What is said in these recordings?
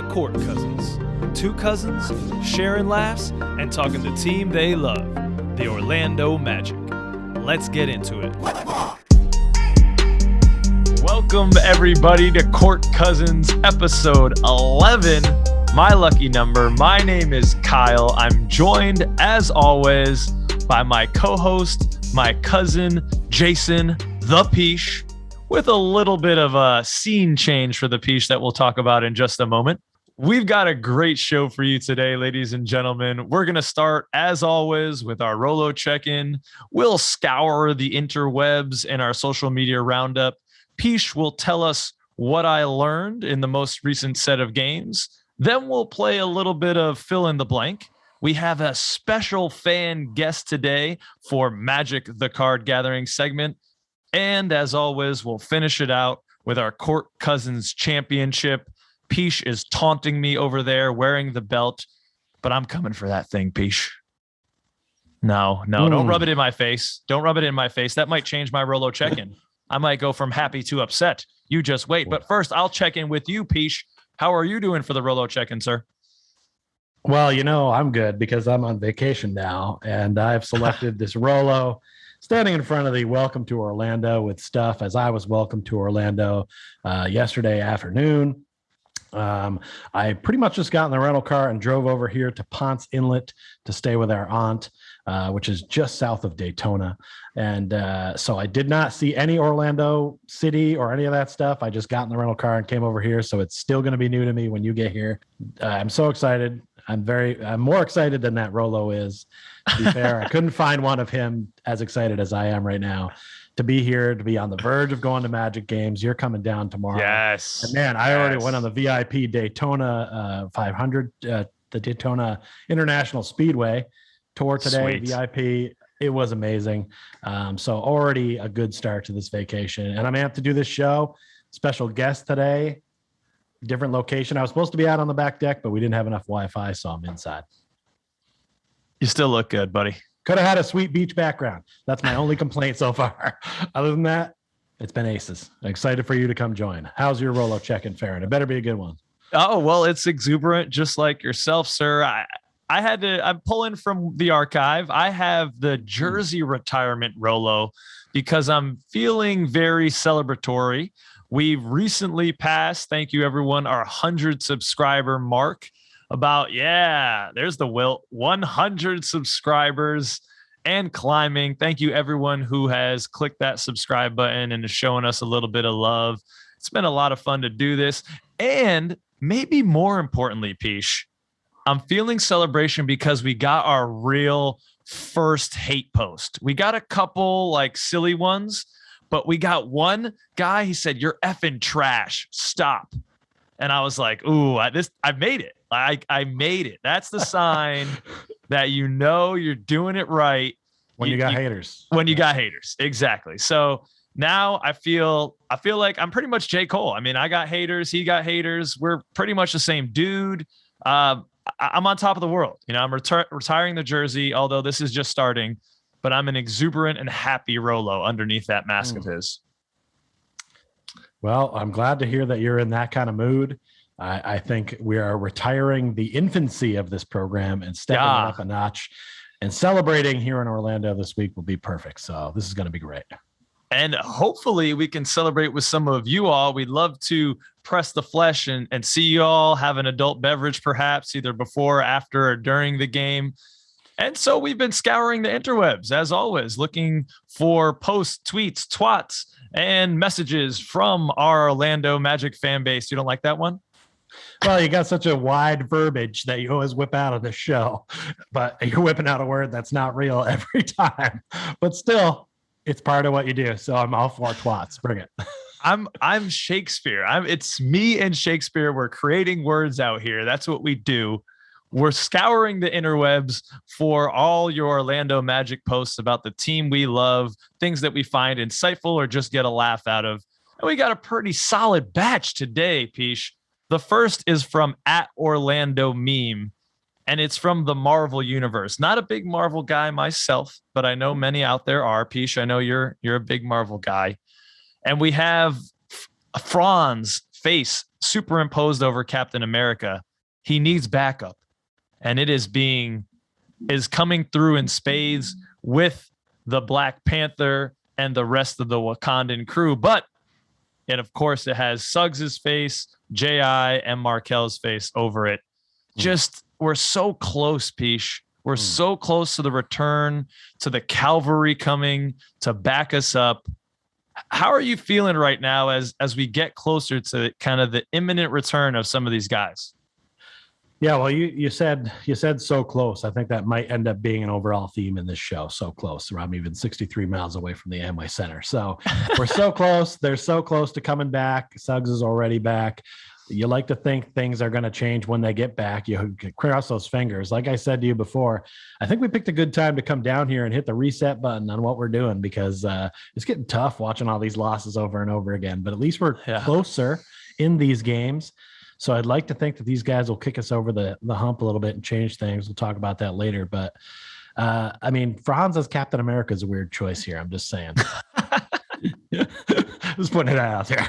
Court Cousins. Two cousins sharing laughs and talking the team they love, the Orlando Magic. Let's get into it. Welcome everybody to Court Cousins episode 11. My lucky number. My name is Kyle. I'm joined as always by my co-host, my cousin, Jason, the Pich, with a little bit of a scene change for the Pich that we'll talk about in just a moment. We've got a great show for you today, ladies and gentlemen. We're going to start, as always, with our ROLO Check In. We'll scour the interwebs and our social media roundup. Pich will tell us what I learned in the most recent set of games. Then we'll play a little bit of fill in the blank. We have a special fan guest today for Magic the Card Gathering segment. And as always, we'll finish it out with our Court Cousins Championship. Pich is taunting me over there wearing the belt, but I'm coming for that thing, Pich. No, don't rub it in my face. Don't rub it in my face. That might change my ROLO check-in. I might go from happy to upset. You just wait. But first, I'll check in with you, Pich. How are you doing for the ROLO check-in, sir? Well, I'm good because I'm on vacation now, and I've selected this ROLO standing in front of the Welcome to Orlando with stuff as I was welcomed to Orlando yesterday afternoon. I pretty much just got in the rental car and drove over here to Ponce Inlet to stay with our aunt, which is just south of Daytona. And so I did not see any Orlando City or any of that stuff. I just got in the rental car and came over here. So it's still going to be new to me when you get here. I'm so excited. I'm more excited than that ROLO is. To be fair, I couldn't find one of him as excited as I am right now. To be here, to be on the verge of going to Magic games. You're coming down tomorrow. Yes. And man, I already went on the VIP Daytona 500, the Daytona International Speedway tour today. Sweet. VIP. It was amazing. So already a good start to this vacation. And I'm amped to do this show. Special guest today. Different location. I was supposed to be out on the back deck, but we didn't have enough Wi-Fi, so I'm inside. You still look good, buddy. Could have had a sweet beach background. That's my only complaint so far. Other than that, it's been aces. I'm excited for you to come join. How's your ROLO check-in faring? It better be a good one. Oh, well, it's exuberant, just like yourself, sir. I'm pulling from the archive. I have the jersey retirement ROLO because I'm feeling very celebratory. We've recently passed, thank you everyone, our 100 subscriber mark. There's the Wilt, 100 subscribers and climbing. Thank you everyone who has clicked that subscribe button and is showing us a little bit of love. It's been a lot of fun to do this. And maybe more importantly, Pich, I'm feeling celebration because we got our real first hate post. We got a couple like silly ones, but we got one guy, he said, "You're effing trash. Stop." And I was like, ooh, I made it. I made it. That's the sign that you're doing it right. When you got haters. When you got haters. Exactly. So now I feel like I'm pretty much J. Cole. I mean, I got haters. He got haters. We're pretty much the same dude. I'm on top of the world. I'm retiring the jersey, although this is just starting. But I'm an exuberant and happy ROLO underneath that mask of his. Well, I'm glad to hear that you're in that kind of mood. I think we are retiring the infancy of this program and stepping it up a notch, and celebrating here in Orlando this week will be perfect. So this is going to be great. And hopefully we can celebrate with some of you all. We'd love to press the flesh and see you all have an adult beverage, perhaps either before, after, or during the game. And so we've been scouring the interwebs, as always, looking for posts, tweets, twats, and messages from our Orlando Magic fan base. You don't like that one? Well, you got such a wide verbiage that you always whip out of the show, but you're whipping out a word that's not real every time. But still, it's part of what you do. So I'm all for twats. Bring it. I'm Shakespeare. It's me and Shakespeare. We're creating words out here. That's what we do. We're scouring the interwebs for all your Orlando Magic posts about the team we love, things that we find insightful or just get a laugh out of. And we got a pretty solid batch today, Pich. The first is from @OrlandoMeme, and it's from the Marvel universe. Not a big Marvel guy myself, but I know many out there are. Pich, I know you're a big Marvel guy. And we have Franz face superimposed over Captain America. He needs backup, and it is coming through in spades with the Black Panther and the rest of the Wakandan crew. And of course, it has Suggs's face, J.I., and Markel's face over it. Just, we're so close, Pish. We're so close to the return, to the cavalry coming to back us up. How are you feeling right now as we get closer to kind of the imminent return of some of these guys? Yeah, well, you said so close. I think that might end up being an overall theme in this show. So close. I'm even 63 miles away from the Amway Center. So we're so close. They're so close to coming back. Suggs is already back. You like to think things are going to change when they get back. You cross those fingers. Like I said to you before, I think we picked a good time to come down here and hit the reset button on what we're doing, because it's getting tough watching all these losses over and over again. But at least we're closer in these games. So I'd like to think that these guys will kick us over the hump a little bit and change things. We'll talk about that later. But, I mean, Franz as Captain America is a weird choice here. I'm just saying. Just putting it out there.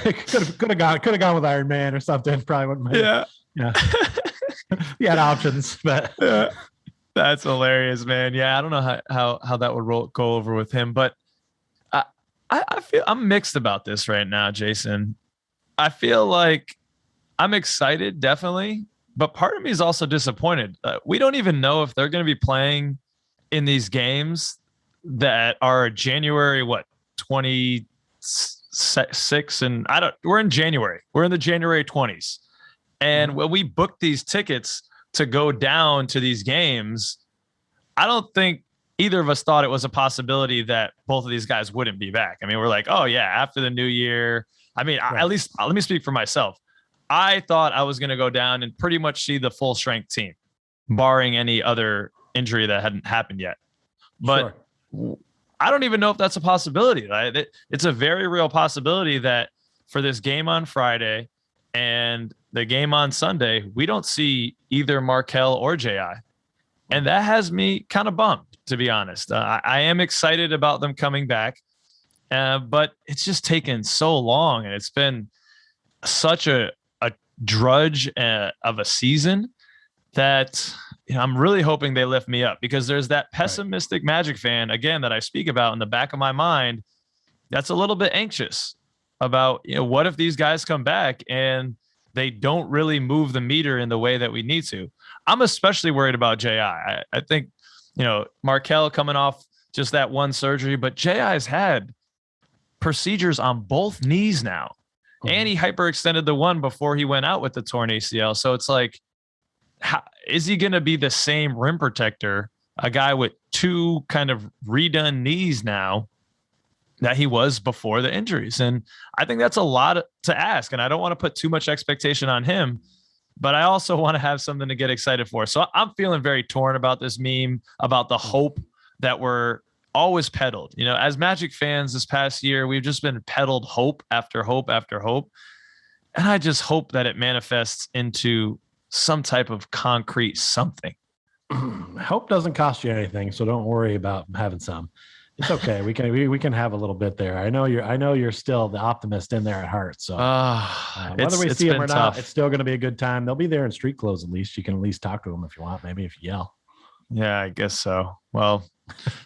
could have gone with Iron Man or something. Probably wouldn't. Yeah. He had options, but that's hilarious, man. Yeah, I don't know how that would go over with him, but I feel I'm mixed about this right now, Jason. I feel like I'm excited, definitely, but part of me is also disappointed. We don't even know if they're going to be playing in these games that are January 26, and we're in January. We're in the January 20s, and when we booked these tickets to go down to these games, I don't think either of us thought it was a possibility that both of these guys wouldn't be back. I mean, we're like, oh yeah, after the new year. I mean, at least let me speak for myself. I thought I was going to go down and pretty much see the full strength team, barring any other injury that hadn't happened yet. But I don't even know if that's a possibility. Right? It's a very real possibility that for this game on Friday and the game on Sunday, we don't see either Markel or J.I. And that has me kind of bummed, to be honest. I am excited about them coming back. But it's just taken so long, and it's been such a drudge of a season that I'm really hoping they lift me up, because there's that pessimistic Magic fan, again, that I speak about in the back of my mind that's a little bit anxious about, what if these guys come back and they don't really move the meter in the way that we need to. I'm especially worried about J.I. I think, Markel coming off just that one surgery, but J.I.'s had procedures on both knees now, and he hyperextended the one before he went out with the torn ACL. So it's like, is he going to be the same rim protector, a guy with two kind of redone knees now, that he was before the injuries? And I think that's a lot to ask, and I don't want to put too much expectation on him, but I also want to have something to get excited for. So I'm feeling very torn about this meme, about the hope that we're always peddled. As Magic fans this past year, we've just been peddled hope after hope after hope. And I just hope that it manifests into some type of concrete something. Hope doesn't cost you anything, so don't worry about having some. It's okay. We can have a little bit there. I know you're still the optimist in there at heart. So whether we see them or not, it's still going to be a good time. They'll be there in street clothes. At least you can at least talk to them if you want. Maybe if you yell. Yeah, I guess so. Well,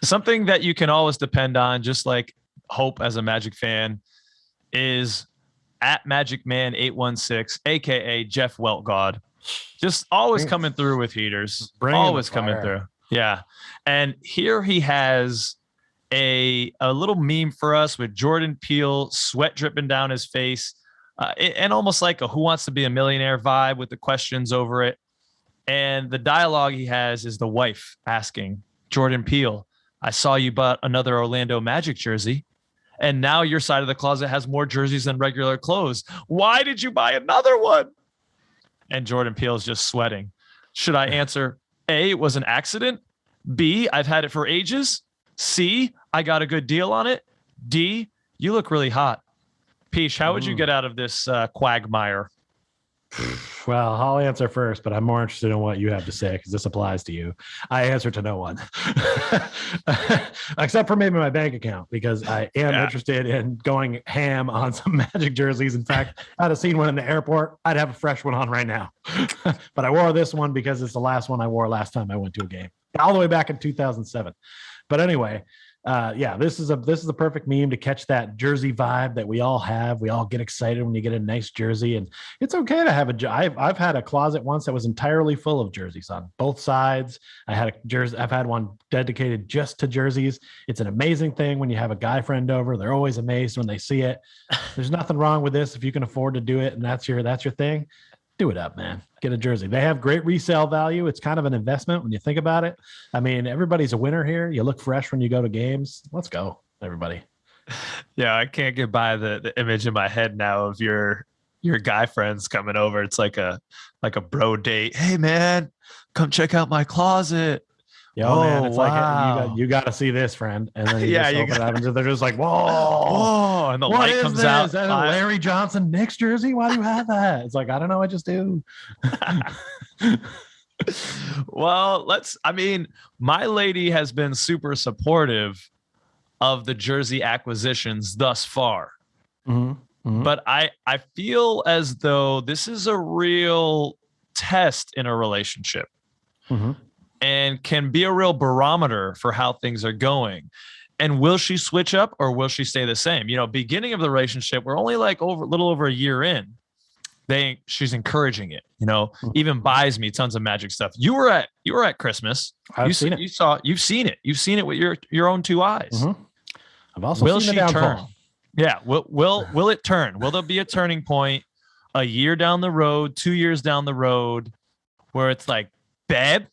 something that you can always depend on, just like hope as a Magic fan, is at MagicMan816, aka Jeff Weltgod. Just always coming through with heaters. Always coming through. Yeah. And here he has a little meme for us with Jordan Peele, sweat dripping down his face, and almost like a Who Wants to Be a Millionaire vibe with the questions over it. And the dialogue he has is the wife asking Jordan Peele, I saw you bought another Orlando Magic jersey, and now your side of the closet has more jerseys than regular clothes. Why did you buy another one? And Jordan Peele is just sweating. Should I answer A, it was an accident? B, I've had it for ages? C, I got a good deal on it? D, you look really hot. Peach, how would you get out of this quagmire? Well, I'll answer first, but I'm more interested in what you have to say because this applies to you. I answer to no one, except for maybe my bank account, because I am interested in going ham on some Magic jerseys. In fact, I'd have seen one in the airport. I'd have a fresh one on right now. But I wore this one because it's the last one I wore last time I went to a game, all the way back in 2007. But anyway, this is a perfect meme to catch that jersey vibe that we all have. We all get excited when you get a nice jersey, and it's okay to have I've had a closet once that was entirely full of jerseys on both sides. I've had one dedicated just to jerseys. It's an amazing thing when you have a guy friend over. They're always amazed when they see it. There's nothing wrong with this if you can afford to do it, and that's your thing. Do it up, man. Get a jersey. They have great resale value. It's kind of an investment when you think about it. I mean, everybody's a winner here. You look fresh when you go to games. Let's go, everybody. Yeah, I can't get by the image in my head now of your guy friends coming over. It's like a bro date. Hey, man, come check out my closet. Man, it's like, hey, you got to see this, friend. And then you open it up and they're just like, whoa, and the light comes out. Is that a Larry Johnson Knicks jersey? Why do you have that? It's like, I don't know, I just do. Well, my lady has been super supportive of the jersey acquisitions thus far. Mm-hmm. Mm-hmm. But I feel as though this is a real test in a relationship. Mm-hmm. And can be a real barometer for how things are going. And will she switch up or will she stay the same? Beginning of the relationship, we're only like a little over a year in. She's encouraging it, even buys me tons of Magic stuff. You were at Christmas. You've seen it. You've seen it with your own two eyes. Mm-hmm. I've also seen the downfall. Turn? Yeah. Will it turn? Will there be a turning point a year down the road, 2 years down the road where it's like, babe,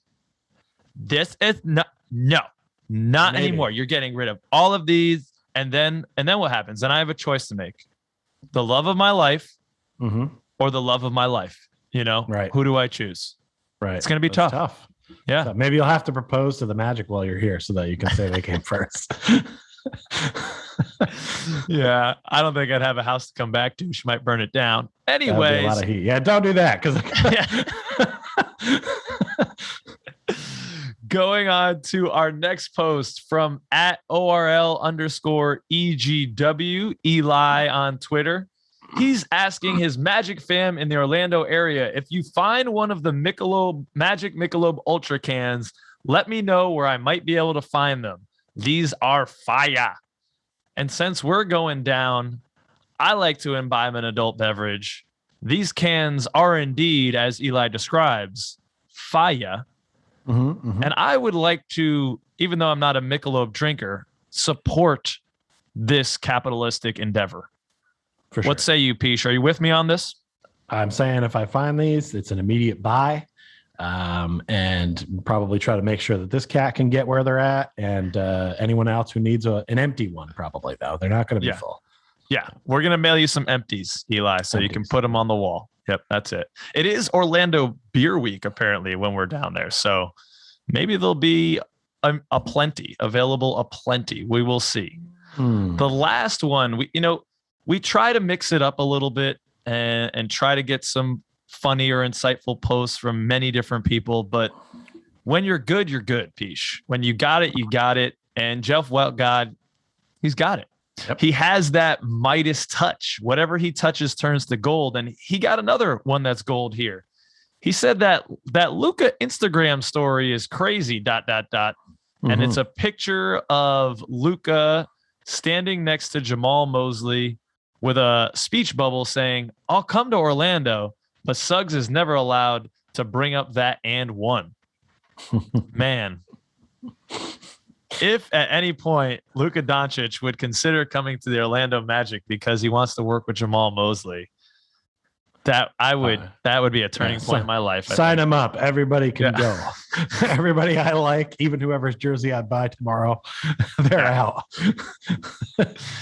this is not Maybe. Anymore. You're getting rid of all of these. And then what happens? And I have a choice to make. The love of my life or the love of my life, right. Who do I choose? Right. It's going to be tough. Yeah. So maybe you'll have to propose to the Magic while you're here so that you can say they came first. Yeah. I don't think I'd have a house to come back to. She might burn it down. Anyways. A lot of heat. Yeah. Don't do that. Going on to our next post from @ORL_EGW, Eli on Twitter. He's asking his Magic fam in the Orlando area, if you find one of the Magic Michelob Ultra cans, let me know where I might be able to find them. These are fire. And since we're going down, I like to imbibe an adult beverage. These cans are indeed, as Eli describes, fire. And I would like to, even though I'm not a Michelob drinker, support this capitalistic endeavor. For sure. What say you, Pich? Are you with me on this? I'm saying if I find these, it's an immediate buy, and probably try to make sure that this cat can get where they're at, and anyone else who needs an empty one, probably, though. They're not going to be full. Yeah, we're going to mail you some empties, Eli, so you can put them on the wall. Yep, that's it. It is Orlando Beer Week, apparently, when we're down there. So maybe there'll be a plenty. We will see. The last one, we try to mix it up a little bit and try to get some funny or insightful posts from many different people. But when you're good, Pich. When you got it, you got it. And Jeff Weltgod, he's got it. Yep. He has that Midas touch. Whatever he touches turns to gold. And he got another one that's gold here. He said that Luka Instagram story is crazy, ... And it's a picture of Luka standing next to Jamal Mosley with a speech bubble saying, I'll come to Orlando, but Suggs is never allowed to bring up that and one. Man. If at any point Luka Doncic would consider coming to the Orlando Magic because he wants to work with Jamal Mosley, that would be a turning point in my life. Sign him up. Everybody can go. Everybody I like, even whoever's jersey I buy tomorrow, they're out.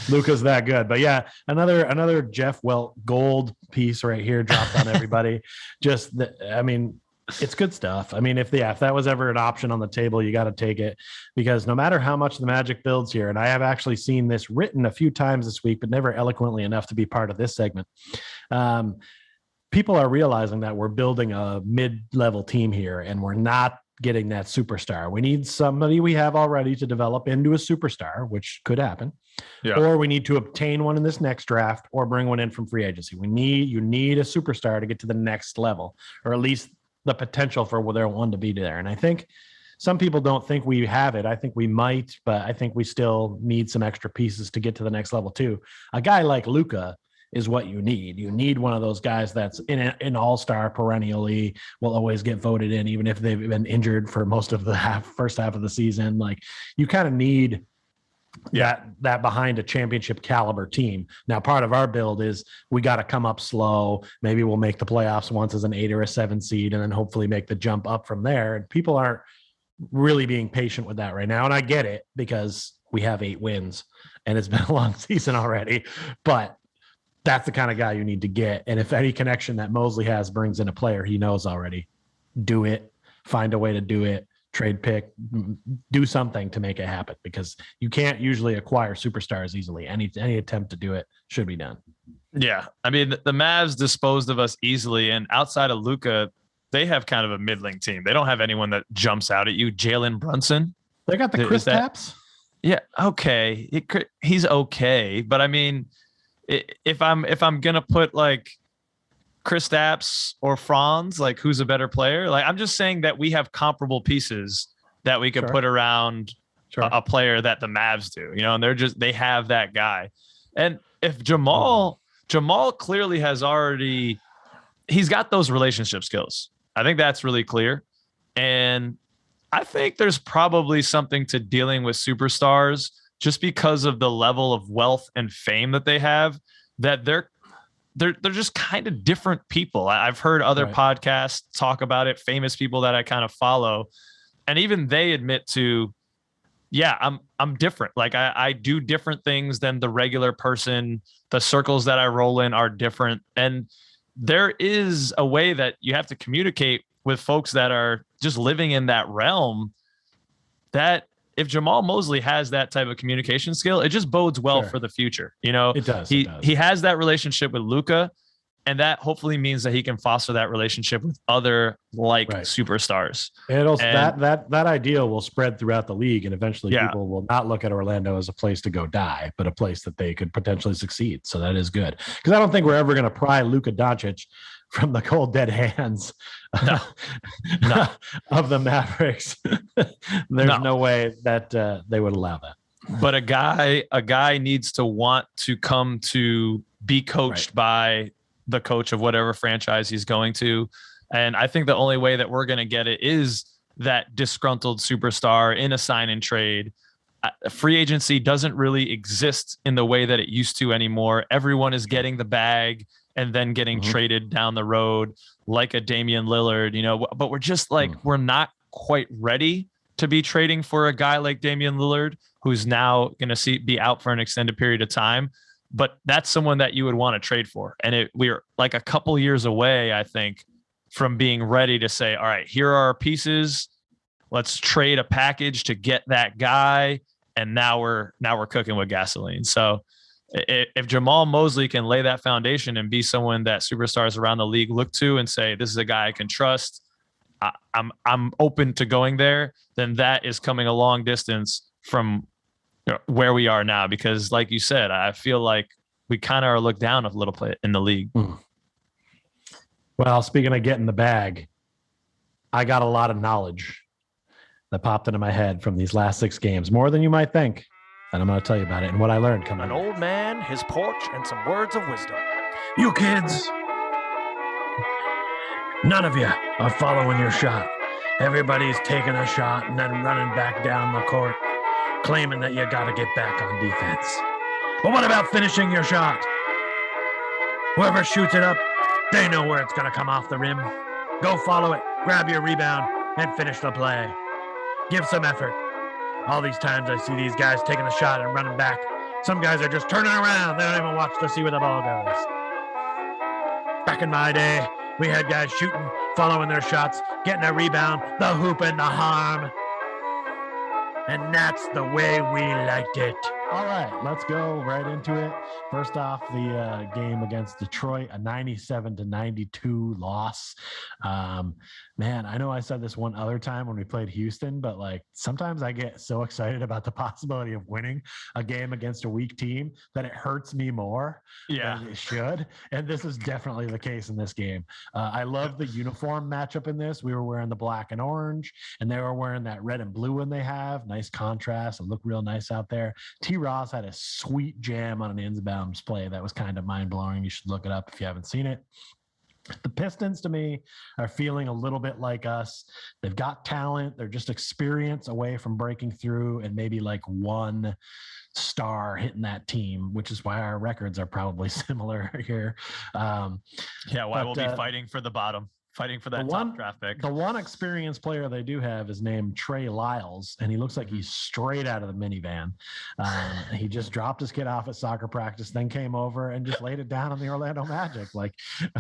Luka's that good. But yeah, another Jeff Welt gold piece right here dropped on everybody. It's good stuff. I mean, if that was ever an option on the table, you got to take it, because no matter how much the Magic builds here, and I have actually seen this written a few times this week, but never eloquently enough to be part of this segment. people are realizing that we're building a mid-level team here and we're not getting that superstar. We need somebody we have already to develop into a superstar, which could happen. Yeah. Or we need to obtain one in this next draft or bring one in from free agency. You need a superstar to get to the next level, or at least the potential for their one to be there. And I think some people don't think we have it. I think we might, but I think we still need some extra pieces to get to the next level too. A guy like Luka is what you need. You need one of those guys that's in an all-star perennially, will always get voted in, even if they've been injured for most of the first half of the season. Like, you kind of need that behind a championship caliber team. Now, part of our build is we got to come up slow. Maybe we'll make the playoffs once as an 8 or a 7 seed, and then hopefully make the jump up from there. And people aren't really being patient with that right now. And I get it, because we have 8 wins and it's been a long season already, but that's the kind of guy you need to get. And if any connection that Mosley has brings in a player he knows already, do it, find a way to do it, trade pick, do something to make it happen, because you can't usually acquire superstars easily. Any attempt to do it should be done. Yeah. I mean, the Mavs disposed of us easily, and outside of Luka, they have kind of a middling team. They don't have anyone that jumps out at you. Jalen Brunson. They got the Chris Tapps. Yeah. Okay. He's okay. But I mean, if I'm going to put like Kristaps or Franz, like, who's a better player? Like, I'm just saying that we have comparable pieces that we could put around a player that the Mavs do, and they have that guy. And if Jamal clearly he's got those relationship skills. I think that's really clear. And I think there's probably something to dealing with superstars, just because of the level of wealth and fame that they have, that they're just kind of different people. I've heard other podcasts talk about it, famous people that I kind of follow, and even they admit to, I'm different. Like, I do different things than the regular person. The circles that I roll in are different. And there is a way that you have to communicate with folks that are just living in that realm, that if Jamal Mosley has that type of communication skill, it just bodes well for the future. It does. He has that relationship with Luka, and that hopefully means that he can foster that relationship with other superstars. And also that idea will spread throughout the league, and eventually people will not look at Orlando as a place to go die, but a place that they could potentially succeed. So that is good, because I don't think we're ever going to pry Luka Doncic from the cold dead hands of the Mavericks. There's no way that they would allow that. But a guy needs to want to come to be coached by the coach of whatever franchise he's going to. And I think the only way that we're going to get it is that disgruntled superstar in a sign and trade. Free agency doesn't really exist in the way that it used to anymore. Everyone is getting the bag and then getting traded down the road, like a Damian Lillard, but we're just like, we're not quite ready to be trading for a guy like Damian Lillard, who's now going to be out for an extended period of time. But that's someone that you would want to trade for. And we're like a couple years away, I think, from being ready to say, all right, here are our pieces. Let's trade a package to get that guy. And now we're cooking with gasoline. So if Jamal Mosley can lay that foundation and be someone that superstars around the league look to and say, this is a guy I can trust, I'm open to going there, then that is coming a long distance from where we are now. Because like you said, I feel like we kind of are looked down a little bit in the league. Well, speaking of getting the bag, I got a lot of knowledge that popped into my head from these last 6 games, more than you might think. And I'm going to tell you about it and what I learned coming. An old man, his porch, and some words of wisdom. You kids, none of you are following your shot. Everybody's taking a shot and then running back down the court, claiming that you got to get back on defense. But what about finishing your shot? Whoever shoots it up, they know where it's going to come off the rim. Go follow it, grab your rebound, and finish the play. Give some effort. All these times I see these guys taking a shot and running back. Some guys are just turning around. They don't even watch to see where the ball goes. Back in my day, we had guys shooting, following their shots, getting a rebound, the hoop and the harm. And that's the way we liked it. All right, let's go right into it. First off, the game against Detroit, a 97-92 loss. Man, I know I said this one other time when we played Houston, but like sometimes I get so excited about the possibility of winning a game against a weak team that it hurts me more than it should. And this is definitely the case in this game. I love the uniform matchup in this. We were wearing the black and orange, and they were wearing that red and blue one they have. Nice contrast. It looked real nice out there. T. Ross had a sweet jam on an inbounds play that was kind of mind-blowing. You should look it up if you haven't seen it. The Pistons, to me, are feeling a little bit like us. They've got talent. They're just experience away from breaking through and maybe like one star hitting that team, which is why our records are probably similar here. Why we'll be fighting for the bottom. Fighting for that top draft pick. The one experienced player they do have is named Trey Lyles, and he looks like he's straight out of the minivan. He just dropped his kid off at soccer practice, then came over and just laid it down on the Orlando Magic. Like,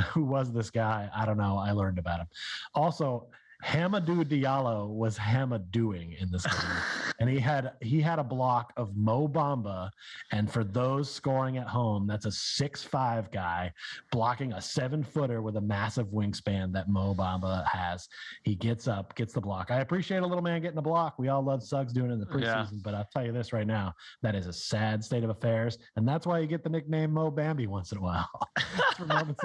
who was this guy? I don't know. I learned about him. Also, Hamidou Diallo was Hamadouing in this game. And he had a block of Mo Bamba. And for those scoring at home, that's a 6'5" guy blocking a 7-footer with a massive wingspan that Mo Bamba has. He gets up, gets the block. I appreciate a little man getting the block. We all love Suggs doing it in the preseason, but I'll tell you this right now, that is a sad state of affairs. And that's why you get the nickname Mo Bambi once in a while.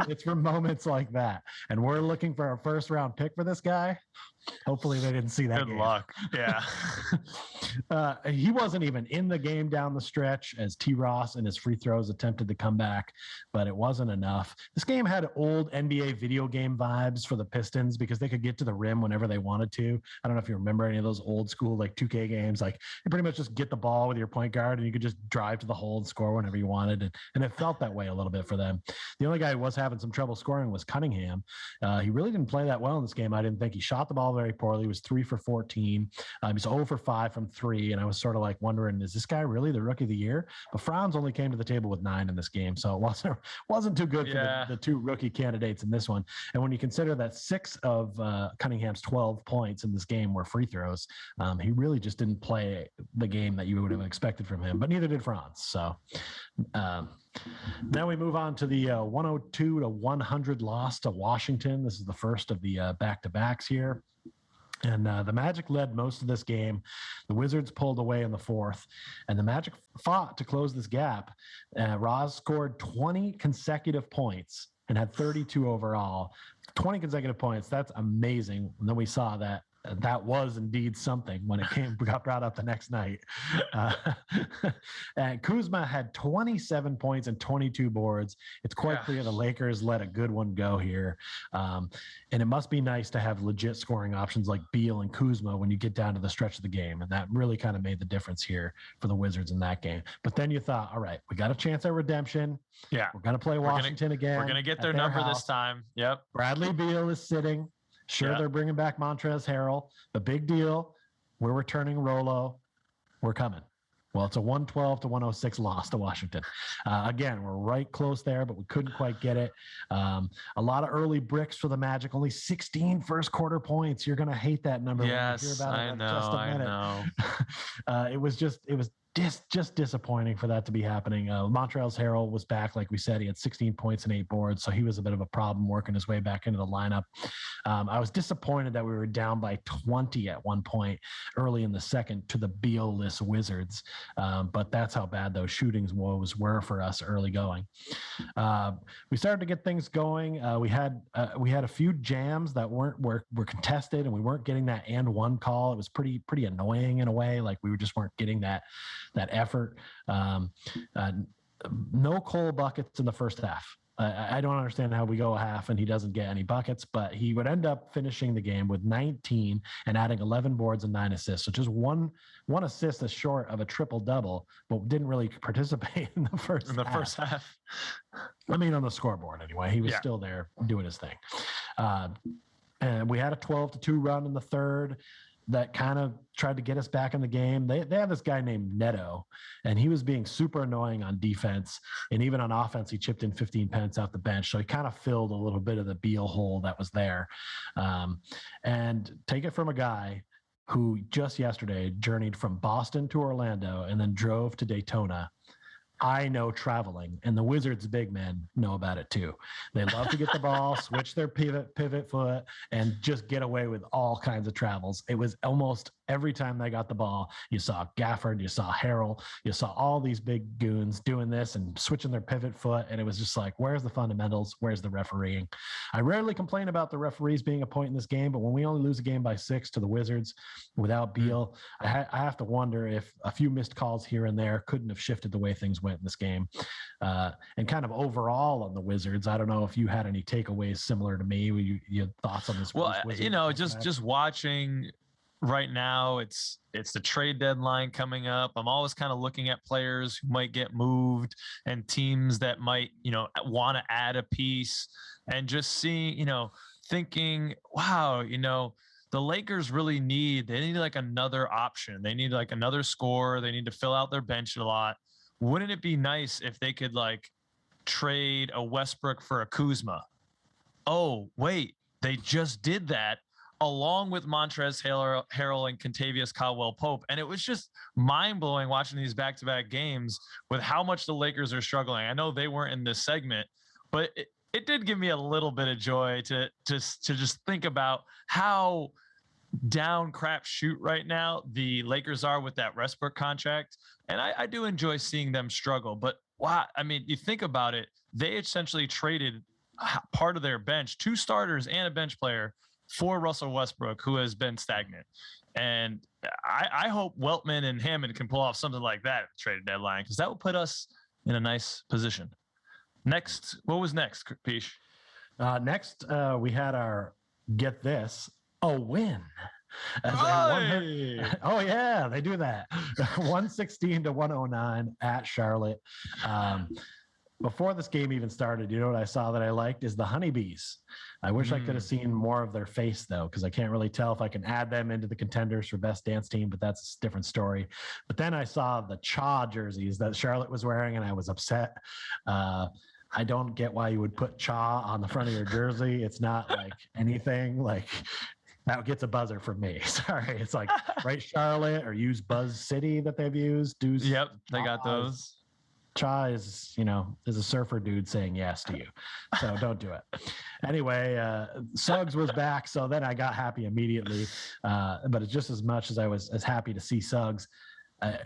It's for moments like that. And we're looking for a first-round pick for this guy. Hopefully they didn't see that. Good luck. Yeah. He wasn't even in the game down the stretch as T. Ross and his free throws attempted to come back, but it wasn't enough. This game had old NBA video game vibes for the Pistons because they could get to the rim whenever they wanted to. I don't know if you remember any of those old school like 2K games. Like you pretty much just get the ball with your point guard and you could just drive to the hole and score whenever you wanted. And it felt that way a little bit for them. The only guy who was having some trouble scoring was Cunningham. He really didn't play that well in this game. I didn't think he shot the ball very poorly. He was 3 for 14. He was 0 for 5 from 3. And I was sort of like wondering, is this guy really the rookie of the year? But Franz only came to the table with 9 in this game. So it wasn't too good for the two rookie candidates in this one. And when you consider that 6 of Cunningham's 12 points in this game were free throws, he really just didn't play the game that you would have expected from him, but neither did Franz. So then we move on to the 102-100 loss to Washington. This is the first of the back-to-backs here. And the Magic led most of this game. The Wizards pulled away in the fourth, and the Magic fought to close this gap. Roz scored 20 consecutive points and had 32 overall. 20 consecutive points. That's amazing. And then we saw that was indeed something when it got brought up the next night. And Kuzma had 27 points and 22 boards. It's quite clear the Lakers let a good one go here. And it must be nice to have legit scoring options like Beal and Kuzma when you get down to the stretch of the game. And that really kind of made the difference here for the Wizards in that game. But then you thought, all right, we got a chance at redemption. Yeah. We're going to play Washington again. We're going to get their number this time. Yep. Bradley Beal is sitting. Sure, they're bringing back Montrezl Harrell, but big deal. We're returning Rolo. We're coming. Well, it's a 112-106 loss to Washington. Again, we're right close there, but we couldn't quite get it. A lot of early bricks for the Magic. Only 16 first-quarter points. You're going to hate that number. Yes, when you hear about it in just a minute. It was just disappointing for that to be happening. Montrezl Harrell was back, like we said. He had 16 points and 8 boards, so he was a bit of a problem working his way back into the lineup. I was disappointed that we were down by 20 at one point early in the second to the Beal-less Wizards, but that's how bad those shootings woes were for us early going. We started to get things going. We had a few jams that were contested, and we weren't getting that and one call. It was pretty annoying in a way. Like we just weren't getting that effort. No Cole buckets in the first half. I don't understand how we go a half and he doesn't get any buckets, but he would end up finishing the game with 19 and adding 11 boards and 9 assists. So just one assist is short of a triple-double, but didn't really participate in the first half. I mean, on the scoreboard anyway. He was still there doing his thing. And we had a 12-2 run in the third that kind of tried to get us back in the game. They have this guy named Neto, and he was being super annoying on defense. And even on offense, he chipped in 15 pence off the bench. So he kind of filled a little bit of the Beal hole that was there. And take it from a guy who just yesterday journeyed from Boston to Orlando and then drove to Daytona. I know traveling, and the Wizards big men know about it too. They love to get the ball, switch their pivot foot, and just get away with all kinds of travels. It was almost every time they got the ball, you saw Gafford, you saw Harrell, you saw all these big goons doing this and switching their pivot foot, and it was just like, where's the fundamentals? Where's the refereeing? I rarely complain about the referees being a point in this game, but when we only lose a game by 6 to the Wizards without Beal, I have to wonder if a few missed calls here and there couldn't have shifted the way things went in this game. And kind of overall on the Wizards, I don't know if you had any takeaways similar to me. You had thoughts on this? Well, just watching right now, it's the trade deadline coming up. I'm always kind of looking at players who might get moved and teams that might, want to add a piece, and just seeing, thinking, wow, the Lakers really need like another option. They need like another scorer. They need to fill out their bench a lot. Wouldn't it be nice if they could like trade a Westbrook for a Kuzma? Oh, wait, they just did that along with Montrezl Harrell and Kentavious Caldwell-Pope. And it was just mind-blowing watching these back-to-back games with how much the Lakers are struggling. I know they weren't in this segment, but it did give me a little bit of joy to just think about how down crap shoot right now the Lakers are with that Westbrook contract. And I do enjoy seeing them struggle. But wow, I mean, you think about it, they essentially traded part of their bench, 2 starters and a bench player, for Russell Westbrook, who has been stagnant. And I hope Weltman and Hammond can pull off something like that at the trade deadline, because that will put us in a nice position. Next, what was next, Pich? Next, we had our, get this, a win. Oh yeah, they do that. 116 to 109 at Charlotte. Before this game even started, you know what I saw that I liked is the Honeybees. I wish I could have seen more of their face, though, because I can't really tell if I can add them into the contenders for best dance team, but that's a different story. But then I saw the Cha jerseys that Charlotte was wearing, and I was upset. I don't get why you would put Cha on the front of your jersey. It's not like anything like that gets a buzzer from me. Sorry. It's like right Charlotte, or use Buzz City that they've used. Yep, they got those. Cha is a surfer dude saying yes to you. So don't do it. Anyway, Suggs was back. So then I got happy immediately. But it's just as much as I was as happy to see Suggs.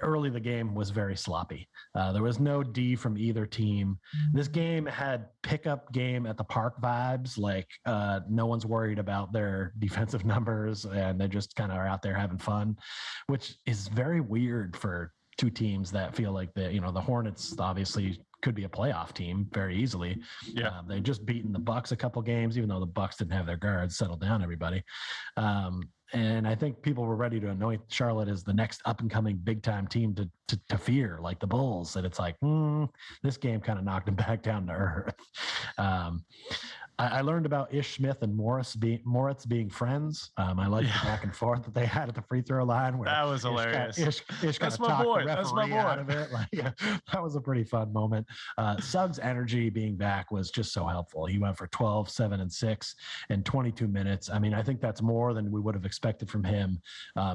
Early the game was very sloppy. There was no D from either team. This game had pickup game at the park vibes. Like no one's worried about their defensive numbers, and they just kind of are out there having fun, which is very weird for 2 teams that feel like the Hornets obviously could be a playoff team very easily. Yeah, they just beaten the Bucks a couple games, even though the Bucks didn't have their guards settle down everybody. And I think people were ready to anoint Charlotte as the next up-and-coming big-time team to fear, like the Bulls. And it's like, this game kind of knocked them back down to earth. I learned about Ish Smith and Moritz being friends. I liked the back and forth that they had at the free throw line. Where that was hilarious. Ish That's my boy. That's my boy. Out of it. That was a pretty fun moment. Suggs' energy being back was just so helpful. He went for 12, 7, and 6 in 22 minutes. I mean, I think that's more than we would have expected from him,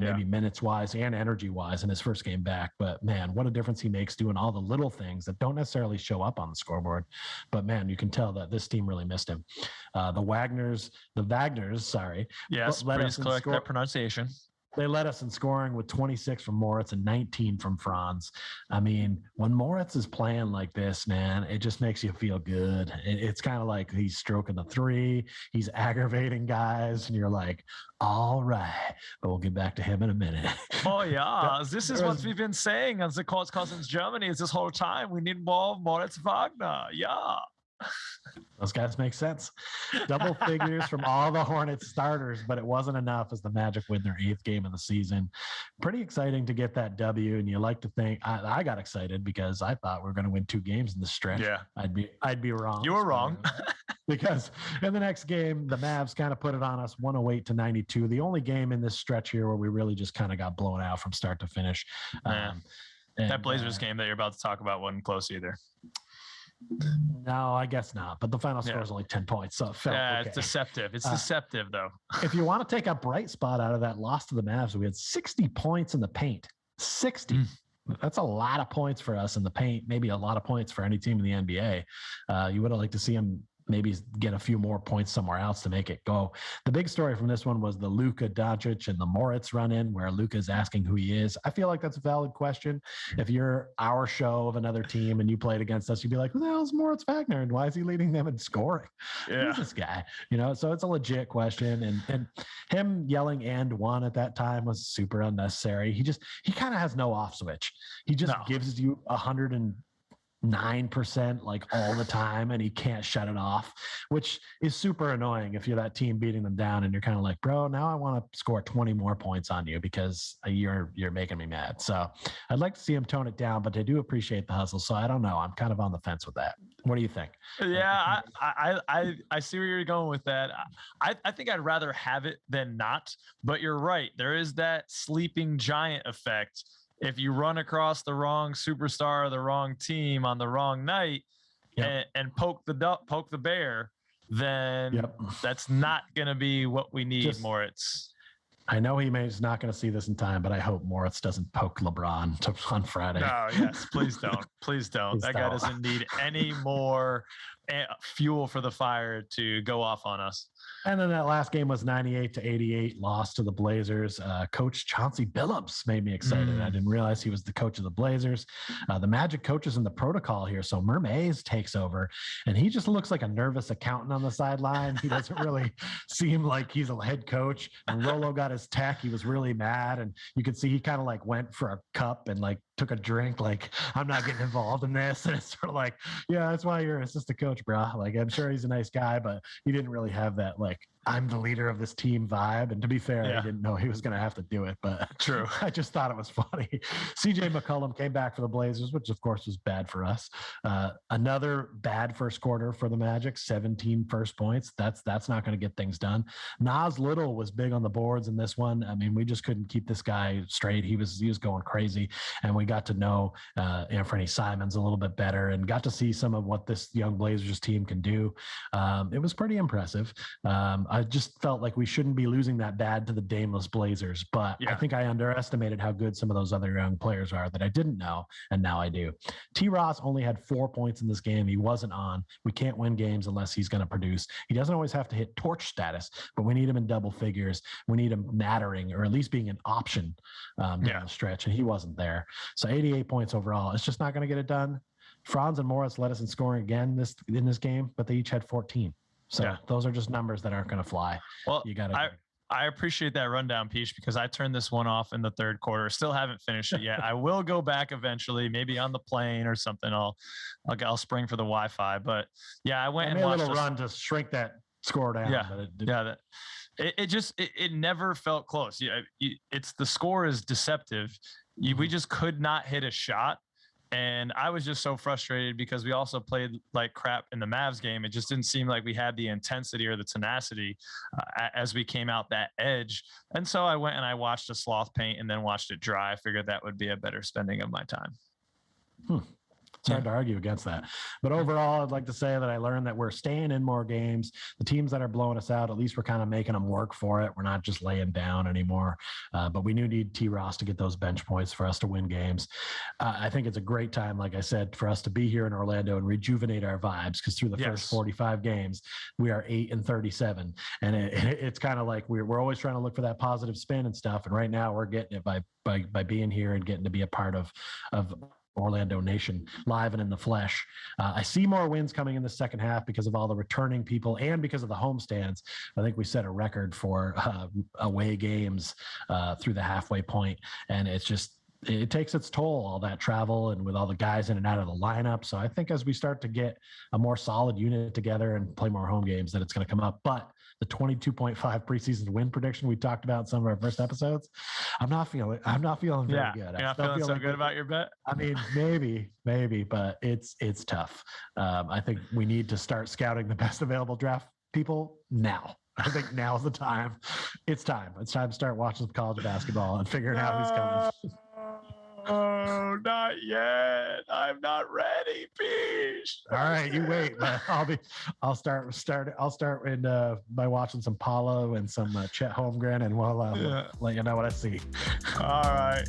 maybe minutes-wise and energy-wise in his first game back. But, man, what a difference he makes doing all the little things that don't necessarily show up on the scoreboard. But, man, you can tell that this team really missed him. The Wagners, sorry. Yes, please correct that pronunciation. They led us in scoring with 26 from Moritz and 19 from Franz. I mean, when Moritz is playing like this, man, it just makes you feel good. It's kind of like he's stroking the 3. He's aggravating guys, and you're like, all right. But we'll get back to him in a minute. Oh, yeah. This is what we've been saying on the Courts Cousins Germany is this whole time. We need more Moritz Wagner. Yeah. Those guys make sense. Double figures from all the Hornets starters, but it wasn't enough as the Magic win their 8th game of the season. Pretty exciting to get that W, and you like to think I got excited because I thought we were going to win 2 games in the stretch. Yeah, I'd be wrong. You were wrong. Because in the next game, the Mavs kind of put it on us 108 to 92. The only game in this stretch here where we really just kind of got blown out from start to finish. That Blazers game that you're about to talk about wasn't close either. No, I guess not. But the final score is only 10 points, so it felt okay. It's deceptive. It's deceptive, though. If you want to take a bright spot out of that loss to the Mavs, we had 60 points in the paint. 60. That's a lot of points for us in the paint. Maybe a lot of points for any team in the NBA. You would have liked to see him maybe get a few more points somewhere else to make it go. The big story from this one was the Luka Doncic and the Moritz run in, where Luka is asking who he is. I feel like that's a valid question. If you're our show of another team and you played against us, you'd be like, who the hell is Moritz Wagner and why is he leading them in scoring? Who's this guy? So it's a legit question. And him yelling and one at that time was super unnecessary. He kind of has no off switch. He just gives you 109% like all the time, and he can't shut it off, which is super annoying if you're that team beating them down and you're kind of like, bro, now I want to score 20 more points on you because you're making me mad. So I'd like to see him tone it down, but I do appreciate the hustle. So I don't know. I'm kind of on the fence with that. What do you think? Yeah, I see where you're going with that. I think I'd rather have it than not, but you're right. There is that sleeping giant effect. If you run across the wrong superstar or the wrong team on the wrong night and poke the bear, then that's not going to be what we need, Moritz. I know he's not going to see this in time, but I hope Moritz doesn't poke LeBron on Friday. No, yes, please don't. Please don't. That guy doesn't need any more fuel for the fire to go off on us. And then that last game was 98-88 loss to the Blazers. Coach Chauncey Billups made me excited. I didn't realize he was the coach of the Blazers. The Magic coach is in the protocol here, so Mermaze takes over, and he just looks like a nervous accountant on the sideline. He doesn't really seem like he's a head coach. And Rolo got his tech. He was really mad, and you could see he kind of like went for a cup and like took a drink, like, I'm not getting involved in this. And it's sort of like, yeah, that's why you're assistant coach, bro. Like, I'm sure he's a nice guy, but he didn't really have that, like, I'm the leader of this team vibe. And to be fair, I didn't know he was going to have to do it, but true. I just thought it was funny. CJ McCollum came back for the Blazers, which of course was bad for us. Another bad first quarter for the Magic, 17 first points. That's not going to get things done. Nas Little was big on the boards in this one. I mean, we just couldn't keep this guy straight. He was going crazy, and we got to know Anthony Simons a little bit better and got to see some of what this young Blazers team can do. It was pretty impressive. I just felt like we shouldn't be losing that bad to the Dameless Blazers, but I think I underestimated how good some of those other young players are that I didn't know, and now I do. T. Ross only had 4 points in this game. He wasn't on. We can't win games unless he's going to produce. He doesn't always have to hit torch status, but we need him in double figures. We need him mattering, or at least being an option down the stretch, and he wasn't there. So 88 points overall. It's just not going to get it done. Franz and Morris led us in scoring again in this game, but they each had 14. So those are just numbers that aren't going to fly. Well, I appreciate that rundown, Pich, because I turned this one off in the third quarter. Still haven't finished it yet. I will go back eventually, maybe on the plane or something. I'll spring for the Wi-Fi. But yeah, I went and watched a little run to shrink that score down. But it never felt close. It's the score is deceptive. We just could not hit a shot. And I was just so frustrated because we also played like crap in the Mavs game. It just didn't seem like we had the intensity or the tenacity as we came out that edge. And so I went and I watched a sloth paint and then watched it dry. I figured that would be a better spending of my time. It's hard to argue against that. But overall, I'd like to say that I learned that we're staying in more games. The teams that are blowing us out, at least we're kind of making them work for it. We're not just laying down anymore. But we do need T. Ross to get those bench points for us to win games. I think it's a great time, like I said, for us to be here in Orlando and rejuvenate our vibes, because through the first 45 games, we are 8-37. And it's kind of like we're always trying to look for that positive spin and stuff. And right now we're getting it by being here and getting to be a part of Orlando Nation live and in the flesh. I see more wins coming in the second half because of all the returning people and because of the homestands. I think we set a record for away games through the halfway point, and it takes its toll, all that travel and with all the guys in and out of the lineup. So I think as we start to get a more solid unit together and play more home games, that it's going to come up. But the 22.5 preseason win prediction we talked about in some of our first episodes, I'm not feeling very good. You're not feeling so good about your bet? I mean, maybe, but it's tough. I think we need to start scouting the best available draft people now. I think now's the time. It's time. It's time to start watching some college basketball and figuring out who's coming. Oh, not yet. I'm not ready, Pich. All right, you wait, man. I'll start in by watching some Paulo and some Chet Holmgren, and we'll let you know what I see. All right.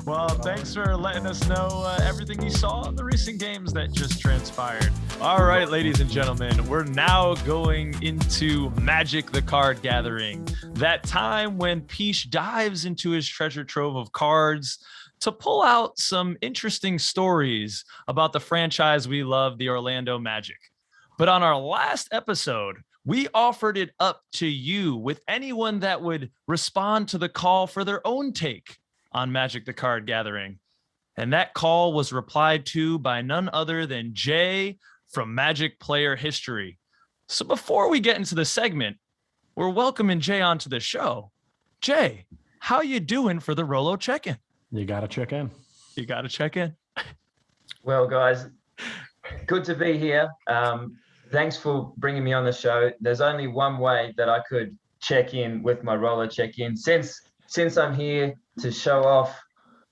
Well, thanks for letting us know everything you saw in the recent games that just transpired. All right, ladies and gentlemen, we're now going into Magic the Card Gathering. That time when Pich dives into his treasure trove of cards to pull out some interesting stories about the franchise we love, the Orlando Magic. But on our last episode, we offered it up to you with anyone that would respond to the call for their own take on Magic the Card Gathering. And that call was replied to by none other than Jay from Magic Player History. So before we get into the segment, we're welcoming Jay onto the show. Jay, how you doing for the ROLO Check In? You got to check in. You got to check in. Well, guys, good to be here. Thanks for bringing me on the show. There's only one way that I could check in with my ROLO Check In. Since I'm here to show off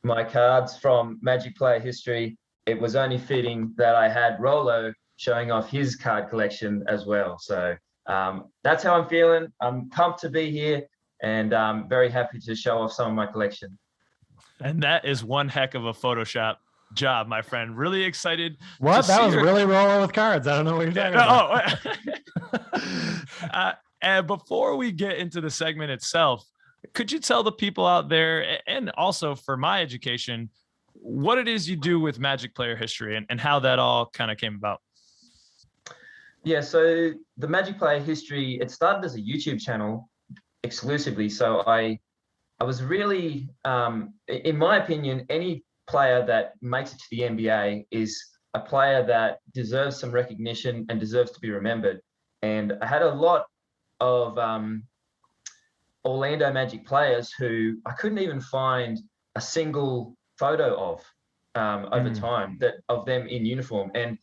my cards from Magic Player History, it was only fitting that I had Rolo showing off his card collection as well. So that's how I'm feeling. I'm pumped to be here, and I'm very happy to show off some of my collection. And that is one heck of a Photoshop job, my friend. Really excited. What? That was really rolling with cards. I don't know what you're talking about. And before we get into the segment itself, could you tell the people out there, and also for my education, what it is you do with Magic Player History and how that all kind of came about? Yeah, so the Magic Player History, it started as a YouTube channel exclusively. So I was really, in my opinion, any player that makes it to the NBA is a player that deserves some recognition and deserves to be remembered. And I had a lot of Orlando Magic players who I couldn't even find a single photo of over time of them in uniform. And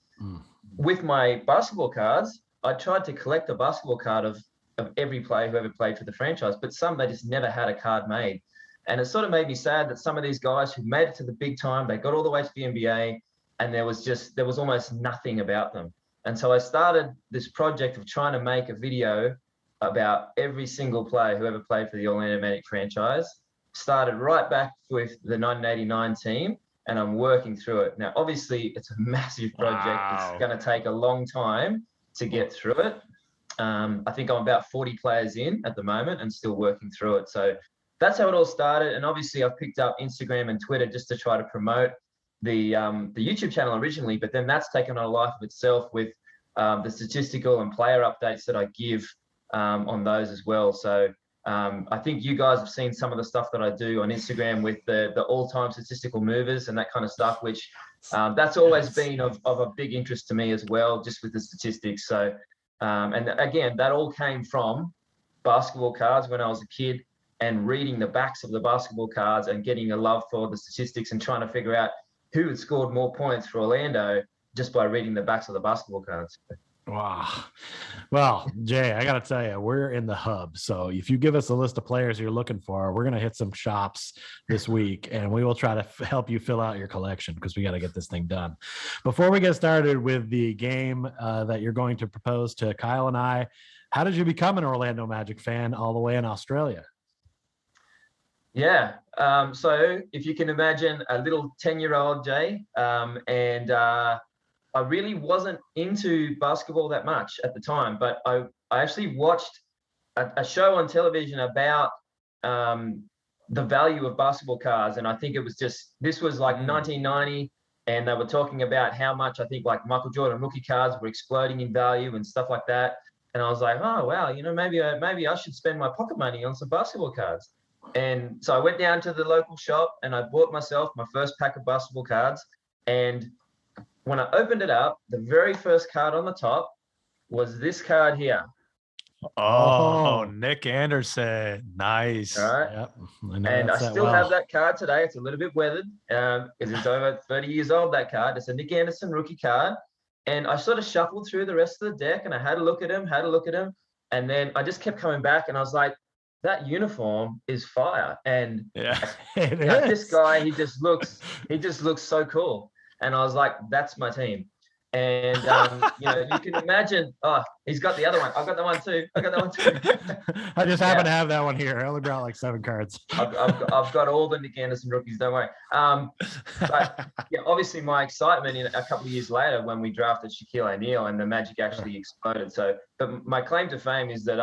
with my basketball cards, I tried to collect a basketball card of every player who ever played for the franchise, but some they just never had a card made. And it sort of made me sad that some of these guys who made it to the big time, they got all the way to the NBA, and there was almost nothing about them. And so I started this project of trying to make a video about every single player who ever played for the Orlando Magic franchise. Started right back with the 1989 team, and I'm working through it. Now, obviously, it's a massive project. Wow. It's going to take a long time to get through it. I think I'm about 40 players in at the moment and still working through it. So that's how it all started. And obviously, I've picked up Instagram and Twitter just to try to promote the YouTube channel originally, but then that's taken on a life of itself with the statistical and player updates that I give on those as well. So I think you guys have seen some of the stuff that I do on Instagram with the all-time statistical movers and that kind of stuff, which that's always been of a big interest to me as well, just with the statistics. So, and again, that all came from basketball cards when I was a kid and reading the backs of the basketball cards and getting a love for the statistics and trying to figure out who had scored more points for Orlando just by reading the backs of the basketball cards. Wow. Well, Jay, I got to tell you, we're in the hub. So if you give us a list of players you're looking for, we're going to hit some shops this week, and we will try to help you fill out your collection because we got to get this thing done. Before we get started with the game that you're going to propose to Kyle and I, how did you become an Orlando Magic fan all the way in Australia? Yeah. So if you can imagine a little 10-year-old Jay, and I really wasn't into basketball that much at the time, but I actually watched a show on television about the value of basketball cards. And I think it was this was like 1990, and they were talking about how much I think like Michael Jordan rookie cards were exploding in value and stuff like that. And I was like, oh, wow, maybe I should spend my pocket money on some basketball cards. And so I went down to the local shop and I bought myself my first pack of basketball cards. And when I opened it up, the very first card on the top was this card here. Oh, Nick Anderson. Nice. All right. Yep. I still have that card today. It's a little bit weathered because it's over 30 years old, that card. It's a Nick Anderson rookie card. And I sort of shuffled through the rest of the deck and I had a look at him. And then I just kept coming back and I was like, that uniform is fire. And yeah, this guy, he just looks so cool. And I was like, that's my team. And you can imagine. Oh, he's got the other one. I've got that one too. I just happen to have that one here. I only brought like 7 cards. I've got all the Nick Anderson rookies. Don't worry. But yeah, obviously my excitement in a couple of years later when we drafted Shaquille O'Neal and the Magic actually exploded. So, but my claim to fame is that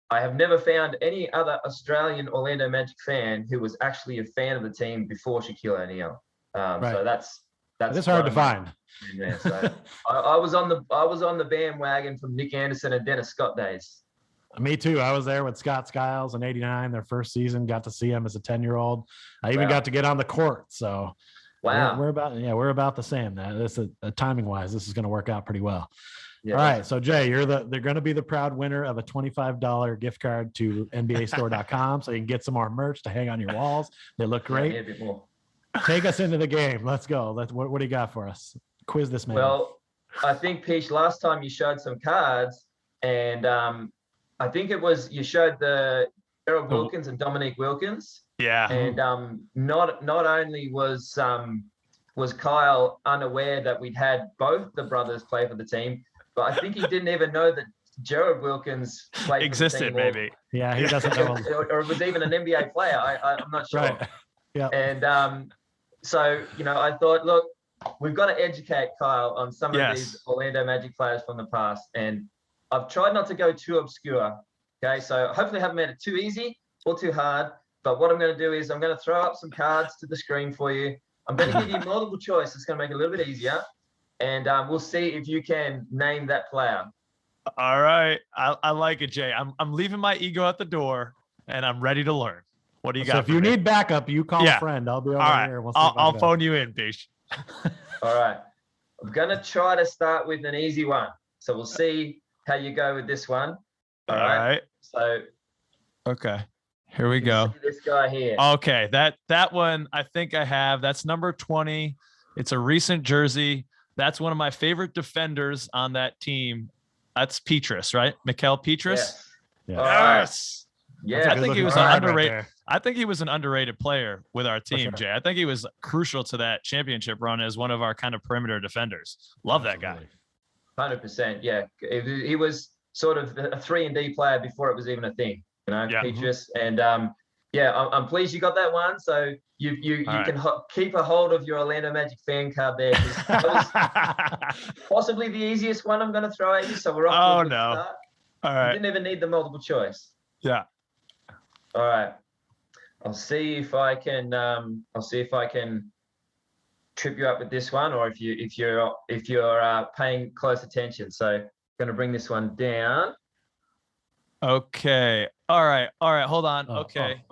I have never found any other Australian Orlando Magic fan who was actually a fan of the team before Shaquille O'Neal. So that's it's hard to find. Yeah, so I was on the bandwagon from Nick Anderson and Dennis Scott days. Me too. I was there with Scott Skiles in '89, their first season. Got to see him as a 10-year-old. I even got to get on the court. So wow, we're about the same. This is timing wise. This is going to work out pretty well. Yeah. All right. So Jay, they're going to be the proud winner of a $25 gift card to NBAstore.com, so you can get some more merch to hang on your walls. They look great. Yeah, a bit more. Take us into the game. Let's go. What do you got for us? Quiz this man. Well, I think Pich, last time you showed some cards, and I think it was you showed the Gerald Wilkins and Dominique Wilkins. Yeah. And not only was Kyle unaware that we'd had both the brothers play for the team, but I think he didn't even know that Gerald Wilkins played existed, for the team, maybe. Yeah, he doesn't know. or was even an NBA player. I'm not sure. Right. Yeah. And so I thought, look, we've got to educate Kyle on some of these Orlando Magic players from the past, and I've tried not to go too obscure. Okay, so hopefully I haven't made it too easy or too hard. But what I'm going to do is I'm going to throw up some cards to the screen for you. I'm going to give you multiple choice. It's going to make it a little bit easier, and we'll see if you can name that player. All right, I like it, Jay. I'm leaving my ego at the door, and I'm ready to learn. What do you got? So if you need backup, you call a friend. I'll be over here. We'll see I'll phone you in, Bish. All right. I'm going to try to start with an easy one. So we'll see how you go with this one. All right. So. Okay. Here we go. This guy here. Okay. That one I think I have. That's number 20. It's a recent jersey. That's one of my favorite defenders on that team. That's Petrus, right? Mikael Petrus. Yes. Yeah. I think he was an underrated. I think he was an underrated player with our team, Jay. I think he was crucial to that championship run as one of our kind of perimeter defenders. Love that guy. 100%. Yeah. He was sort of a 3-and-D player before it was even a thing, Petrus. And I'm pleased you got that one. So you can keep a hold of your Orlando Magic fan card there. That was possibly the easiest one I'm going to throw at you. So we're off to a good start. All right. You didn't even need the multiple choice. Yeah. All right. I'll see if I can trip you up with this one, or if you're paying close attention. So I'm going to bring this one down. Okay. All right. Hold on. Okay.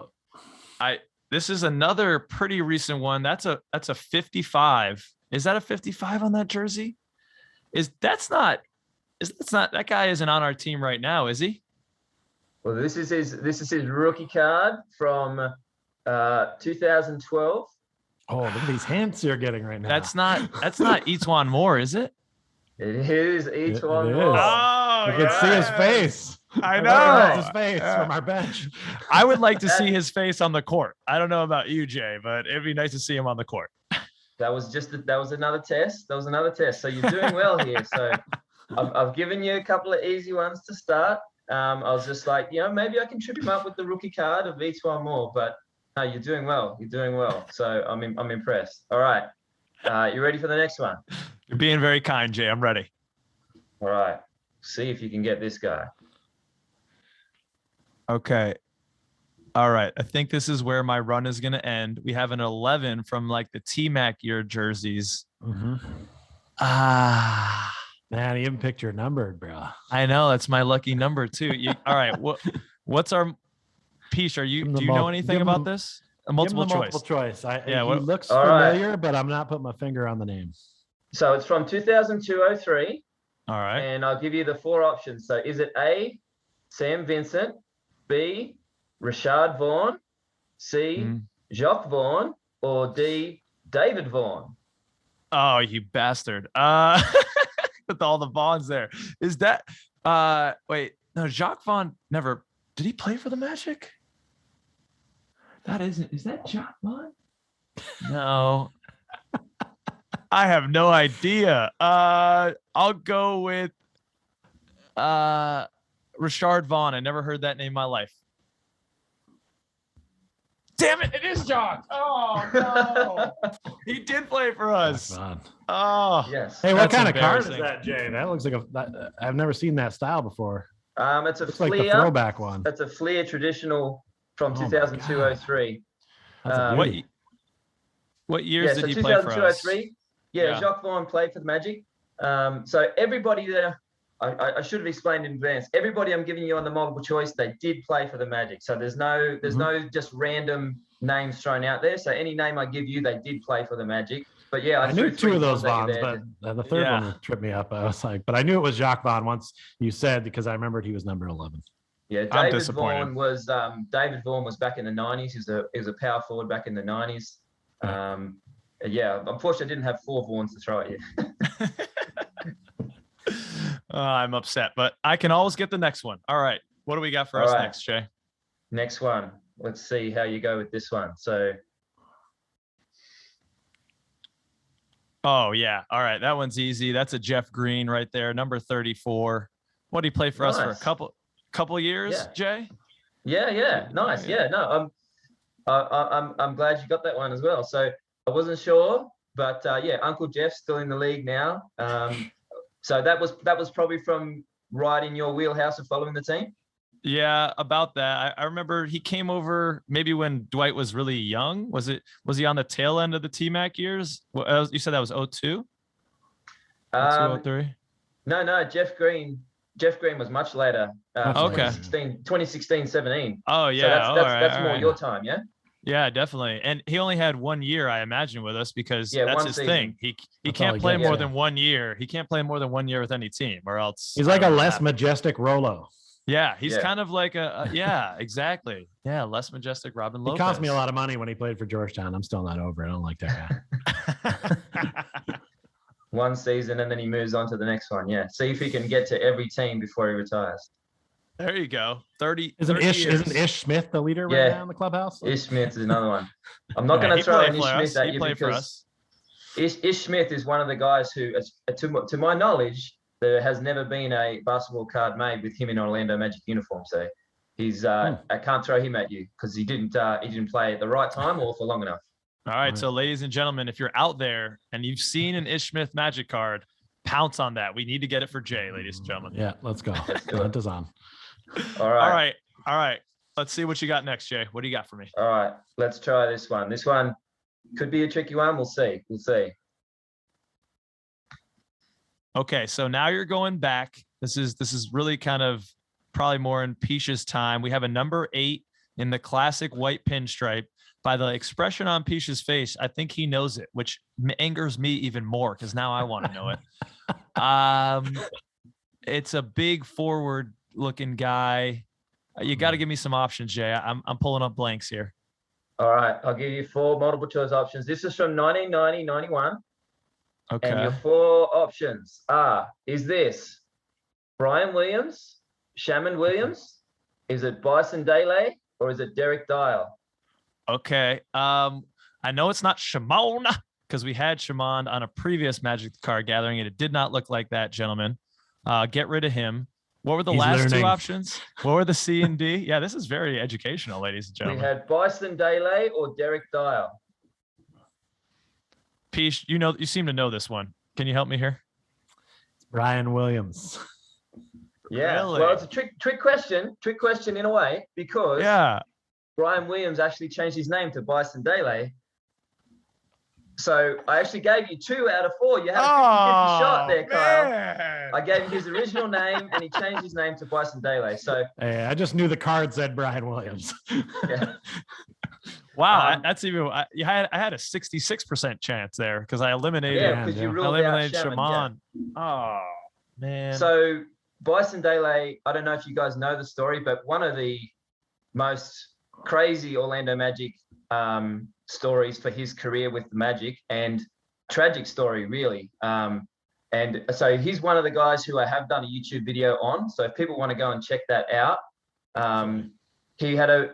This is another pretty recent one. That's a 55. Is that a 55 on that jersey? That guy isn't on our team right now, is he? Well, this is his rookie card from 2012. Oh, look at these hints you're getting right now. That's not Etuan Moore, is it? It is Etuan Moore. Oh, you can see his face. I know his face from our bench. I would like to see his face on the court. I don't know about you, Jay, but it'd be nice to see him on the court. That was another test. So you're doing well here. So I've given you a couple of easy ones to start. I was just like, maybe I can trip him up with the rookie card of Etuan Moore, but no, you're doing well. So I'm impressed. All right. You ready for the next one? You're being very kind, Jay. I'm ready. All right. See if you can get this guy. Okay. All right. I think this is where my run is going to end. We have an 11 from like the T-Mac year jerseys. Mm-hmm. Man, you haven't picked your number, bro. I know. That's my lucky number too. All right. What's our Pish? Do you know anything about this? A multiple choice. Multiple choice. He looks All familiar, right. but I'm not putting my finger on the name. So it's from 2002-03. All right. And I'll give you the 4 options. So is it A, Sam Vincent, B, Rashad Vaughn, C, Jacques Vaughn, or D, David Vaughn? Oh, you bastard. With all the Vaughns there. Is that wait, no, Jacques Vaughn never did he play for the Magic? Is that Jacques Vaughn? No. I have no idea. I'll go with Rashard Vaughn. I never heard that name in my life. Damn it! It is Jock. Oh no! He did play for us. Oh Yes. Hey, what That's kind of card is embarrassing. that, Jay? That looks like I've never seen that style before. It's a Looks like the Fleer. throwback one. That's a Fleer traditional from Oh my 2002-03. That's a What beauty. what years Yeah, did so he play for us? 2002-03. Yeah, Yeah. Jacques Vaughn played for the Magic. So everybody there, I should have explained in advance. Everybody I'm giving you on the multiple choice, they did play for the Magic. So there's no just random names thrown out there. So any name I give you, they did play for the Magic. But yeah, I knew two of those Vaughns Vaughns, but the third one tripped me up. I was like, but I knew it was Jacques Vaughn once you said, because I remembered he was number 11. Yeah, I'm David disappointed. Vaughan was back in the 90s. He was a power forward back in the 90s. Yeah, unfortunately, I didn't have 4 Vaughns to throw at you. I'm upset, but I can always get the next one. All right. What do we got for All us right. next, Jay? Next one. Let's see how you go with this one. So, Oh, yeah. All right. That one's easy. That's a Jeff Green right there, number 34. What did he play for us for a Nice. couple years, Yeah. Jay? yeah, nice. Yeah, no, I'm glad you got that one as well. So I wasn't sure, but yeah, Uncle Jeff's still in the league now. So that was probably from right in your wheelhouse of following the team. Yeah, about that. I remember he came over maybe when Dwight was really young. Was he on the tail end of the T-Mac years? You said that was 02? 02, 03? No, Jeff Green was much later. Okay. 2016, 17. Oh, yeah. So that's all that's right, more all right. your time, yeah? Yeah, definitely. And he only had 1 year, I imagine, with us because Yeah, that's one his season. thing. He That's can't all he play gets, more yeah. than 1 year. He can't play more than 1 year with any team, or else He's I like a don't know what less happened. majestic Rolo. Yeah, he's Yeah. kind of like yeah, exactly. Yeah, less majestic Robin He Lopez. cost me a lot of money when he played for Georgetown. I'm still not over it. I don't like that guy. One season and then he moves on to the next one. Yeah. See if he can get to every team before he retires. There you go. 30. Isn't 30 years. Ish Smith the leader right Yeah. now in the clubhouse? Ish Smith is another one. I'm not Yeah, going he to throw played an Ish for Smith us. at He you played for because us. Ish Smith is one of the guys who, to my knowledge, there has never been a basketball card made with him in Orlando Magic uniform. So he's I can't throw him at you because he didn't play at the right time or for long enough. All right, so ladies and gentlemen, if you're out there and you've seen an Ish Smith Magic card, pounce on that. We need to get it for Jay, ladies and gentlemen. Yeah, let's go. Let's do it. Hunt is on. All right. All right. Let's see what you got next, Jay. What do you got for me? All right. Let's try this one. This one could be a tricky one. We'll see. Okay, so now you're going back. This is really kind of probably more in Pich's time. We have a number 8 in the classic white pinstripe. By the expression on Pich's face, I think he knows it, which angers me even more because now I want to know it. It's a big forward-looking guy. You got to give me some options, Jay. I'm pulling up blanks here. All right. I'll give you 4 multiple choice options. This is from 1990-91. Okay. And your 4 options are, is this Brian Williams, Shaman Williams? Is it Bison Dele or is it Derek Dial? Okay. I know it's not Shimon because we had Shimon on a previous Magic card gathering and it did not look like that, gentlemen. Get rid of him. What were the He's last learning. 2 options? What were the C and D? Yeah, this is very educational, ladies and We gentlemen. had Bison Dele or Derek Dial. Pich, you seem to know this one. Can you help me here? Brian Williams. Yeah. Really? Well, it's a trick question in a way because Yeah. Brian Williams actually changed his name to Bison Dele. So I actually gave you 2 out of 4. You had a 50-50 shot there, Kyle. Man. I gave him his original name and he changed his name to Bison Dele. So Hey, I just knew the card said Brian Williams. yeah. Wow, that's even. I had a 66% chance there because I eliminated. Yeah, because you I ruled out eliminated Shaman. Yeah. Shimon. Oh man. So Bison Dele, I don't know if you guys know the story, but one of the most crazy Orlando Magic stories for his career with the Magic and tragic story, really. And so he's one of the guys who I have done a YouTube video on. So if people want to go and check that out, he had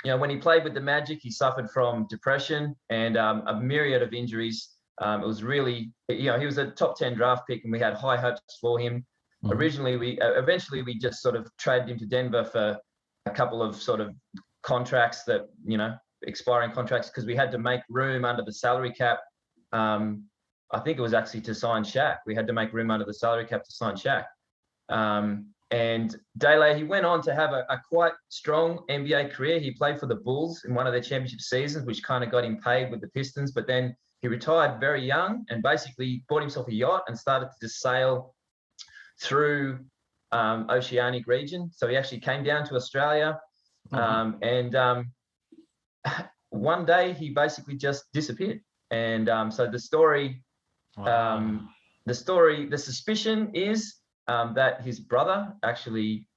when he played with the Magic, he suffered from depression and a myriad of injuries. It was really, he was a top 10 draft pick, and we had high hopes for him. Originally, eventually we just sort of traded him to Denver for a couple of sort of contracts that, expiring contracts, because we had to make room under the salary cap. I think it was actually to sign Shaq. We had to make room under the salary cap to sign Shaq. And Dele, he went on to have a quite strong NBA career. He played for the Bulls in one of their championship seasons, which kind of got him paid with the Pistons. But then he retired very young and basically bought himself a yacht and started to just sail through Oceanic region. So he actually came down to Australia, and one day he basically just disappeared. And so the story, the suspicion is that his brother actually,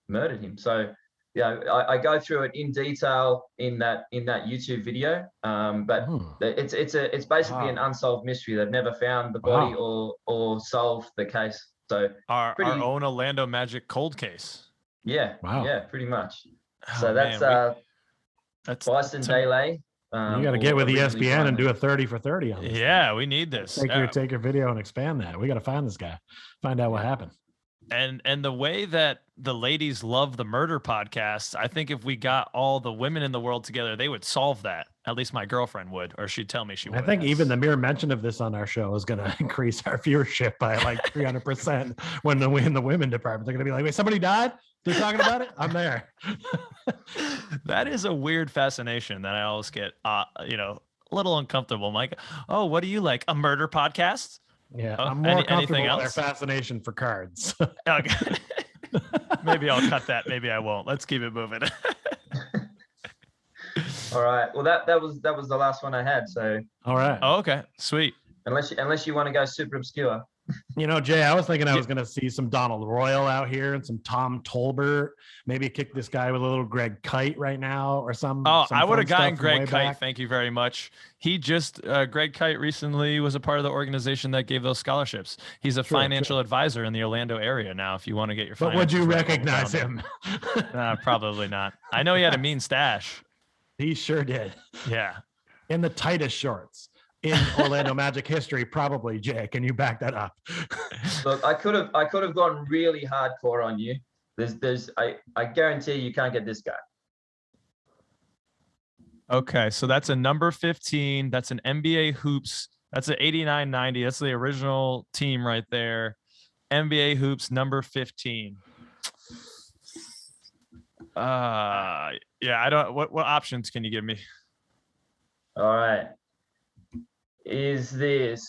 murdered him. So, I go through it in detail in that YouTube video. But it's basically an unsolved mystery. They've never found the body or solved the case. So our own Orlando Magic cold case. Yeah. Yeah, pretty much. Oh, so that's that's Bison Dele. You got to get with ESPN and do a 30 for 30 on this. Yeah, we need this. Take your video and expand that. We got to find this guy, find out what happened. And the way that the ladies love the murder podcast, I think if we got all the women in the world together, they would solve that. At least my girlfriend would, or she'd tell me she would. I think even the mere mention of this on our show is going to increase our viewership by like 300% when the women department, they're going to be like, wait, somebody died? They're talking about it? I'm there. That is a weird fascination that I always get, a little uncomfortable. I'm like, oh, what do you like? A murder podcast? Yeah, Oh, I'm more comfortable anything with else? their fascination for cards. Okay. Maybe I'll cut that. Maybe I won't. Let's keep it moving. All right. Well, that was the last one I had. So. All right. Oh, okay. Sweet. Unless you want to go super obscure. Jay, I was thinking I was going to see some Donald Royal out here and some Tom Tolbert. Maybe kick this guy with a little Greg Kite right now or some. Oh, some I would have fun gotten stuff from Greg way Kite. back. Thank you very much. He just, Greg Kite recently was a part of the organization that gave those scholarships. He's a financial advisor in the Orlando area now. If you want to get your But would you finances recognize him? Probably not. I know he had a mean stash. He sure did. Yeah. In the tightest shorts in Orlando Magic history, probably. Jay, can you back that up? Look, I could have gone really hardcore on you. I guarantee you can't get this guy. Okay, so that's a number 15. That's an NBA hoops. That's an 89-90. That's the original team right there. NBA hoops number 15. Yeah, I don't. What options can you give me? All right. Is this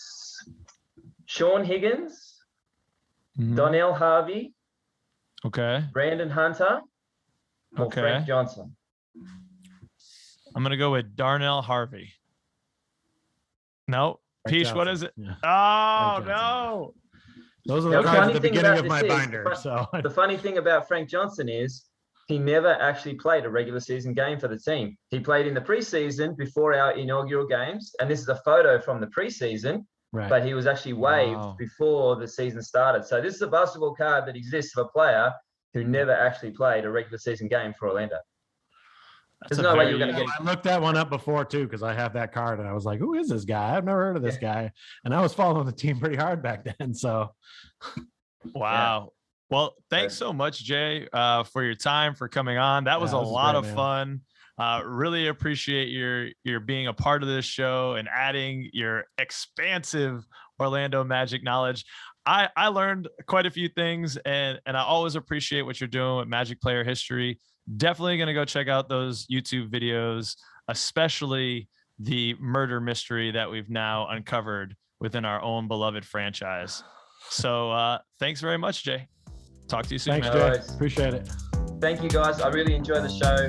Sean Higgins, Donnell Harvey, Brandon Hunter, or Frank Johnson? I'm gonna go with Darnell Harvey. No, Pich, what is it? Yeah. Oh no! Those are the cards at the beginning of my binder. The funny thing about Frank Johnson is he never actually played a regular season game for the team. He played in the preseason before our inaugural games, and this is a photo from the preseason. Right. But he was actually waived before the season started. So this is a basketball card that exists of a player who never actually played a regular season game for Orlando. There's no way you're going to get it. I looked that one up before too, because I have that card and I was like, who is this guy? I've never heard of this guy. And I was following the team pretty hard back then. So wow. Yeah. Well, thanks so much, Jay, for your time, for coming on. That was a lot of fun. Really appreciate your being a part of this show and adding your expansive Orlando Magic knowledge. I learned quite a few things, and I always appreciate what you're doing with Magic player history. Definitely going to go check out those YouTube videos, especially the murder mystery that we've now uncovered within our own beloved franchise. So thanks very much, Jay. Talk to you soon. Thanks, Jay. Appreciate it. Thank you, guys. I really enjoy the show.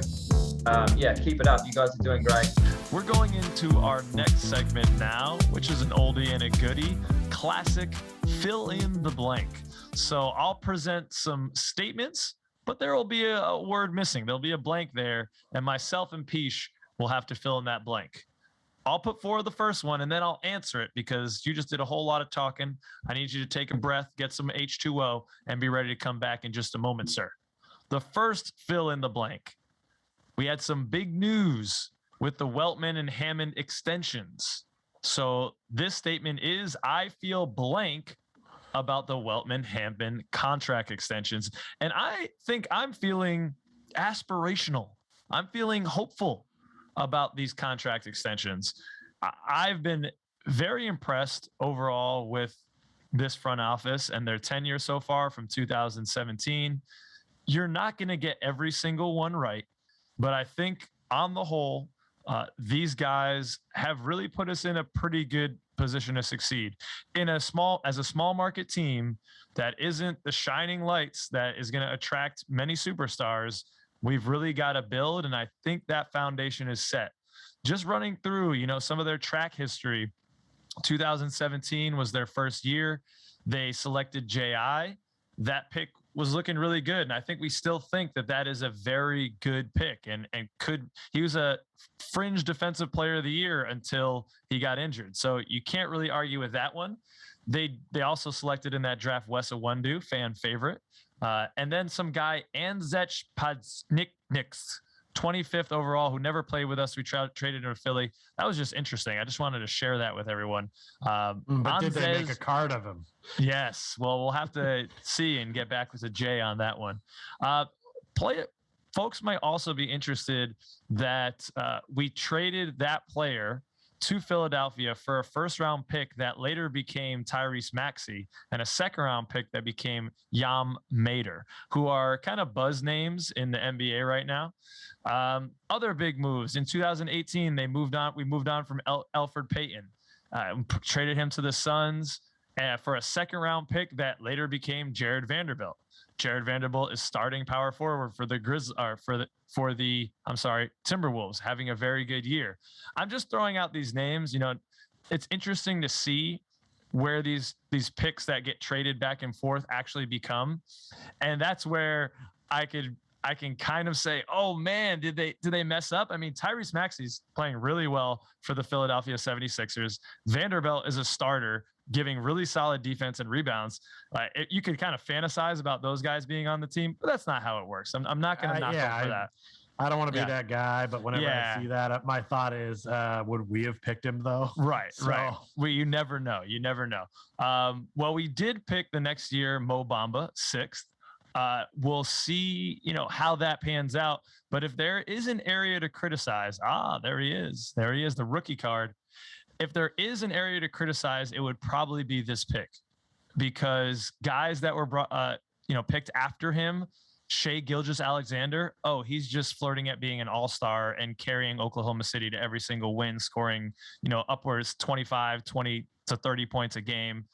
Yeah, keep it up. You guys are doing great. We're going into our next segment now, which is an oldie and a goodie, classic fill in the blank. So I'll present some statements, but there will be a word missing. There'll be a blank there, and myself and Pich will have to fill in that blank. I'll put forward the first one, and then I'll answer it because you just did a whole lot of talking. I need you to take a breath, get some H2O, and be ready to come back in just a moment, sir. The first fill in the blank. We had some big news with the Weltman and Hammond extensions. So this statement is, I feel blank about the Weltman-Hampton contract extensions. And I think I'm feeling aspirational. I'm feeling hopeful about these contract extensions. I've been very impressed overall with this front office and their tenure so far from 2017. You're not going to get every single one right, but I think on the whole, these guys have really put us in a pretty good position to succeed as a small market team that isn't the shining lights that is going to attract many superstars. We've really got to build, and I think that foundation is set. Just running through, some of their track history. 2017 was their first year. They selected J.I. That pick was looking really good, and I think we still think that is a very good pick. And he was a fringe defensive player of the year until he got injured. So you can't really argue with that one. They also selected in that draft Wes Iwundu, fan favorite, and then some guy Anzech Padsnikniks, 25th overall, who never played with us. We traded in Philly. That was just interesting. I just wanted to share that with everyone. But did they make a card of him? Yes. Well, we'll have to see and get back with a J on that one. Folks might also be interested that we traded that player to Philadelphia for a first-round pick that later became Tyrese Maxey and a second-round pick that became Yam Mater, who are kind of buzz names in the NBA right now. Other big moves. In 2018, we moved on from Elfrid Payton, traded him to the Suns for a second-round pick that later became Jared Vanderbilt. Jared Vanderbilt is starting power forward for the Timberwolves, having a very good year. I'm just throwing out these names. It's interesting to see where these picks that get traded back and forth actually become, and that's where I can kind of say, oh man, did they mess up? I mean, Tyrese Maxey's playing really well for the Philadelphia 76ers. Vanderbilt is a starter, giving really solid defense and rebounds. You could kind of fantasize about those guys being on the team, but that's not how it works. I'm not going to knock them for that. I don't want to be that guy, but whenever I see that, my thought is, would we have picked him though? Right, right. You never know. Well, we did pick the next year Mo Bamba, 6th. We'll see, how that pans out. But if there is an area to criticize, there he is. There he is, the rookie card. If there is an area to criticize, it would probably be this pick, because guys that were picked after him, Shai Gilgeous-Alexander, he's just flirting at being an all-star and carrying Oklahoma City to every single win, scoring, upwards 20 to 30 points a game,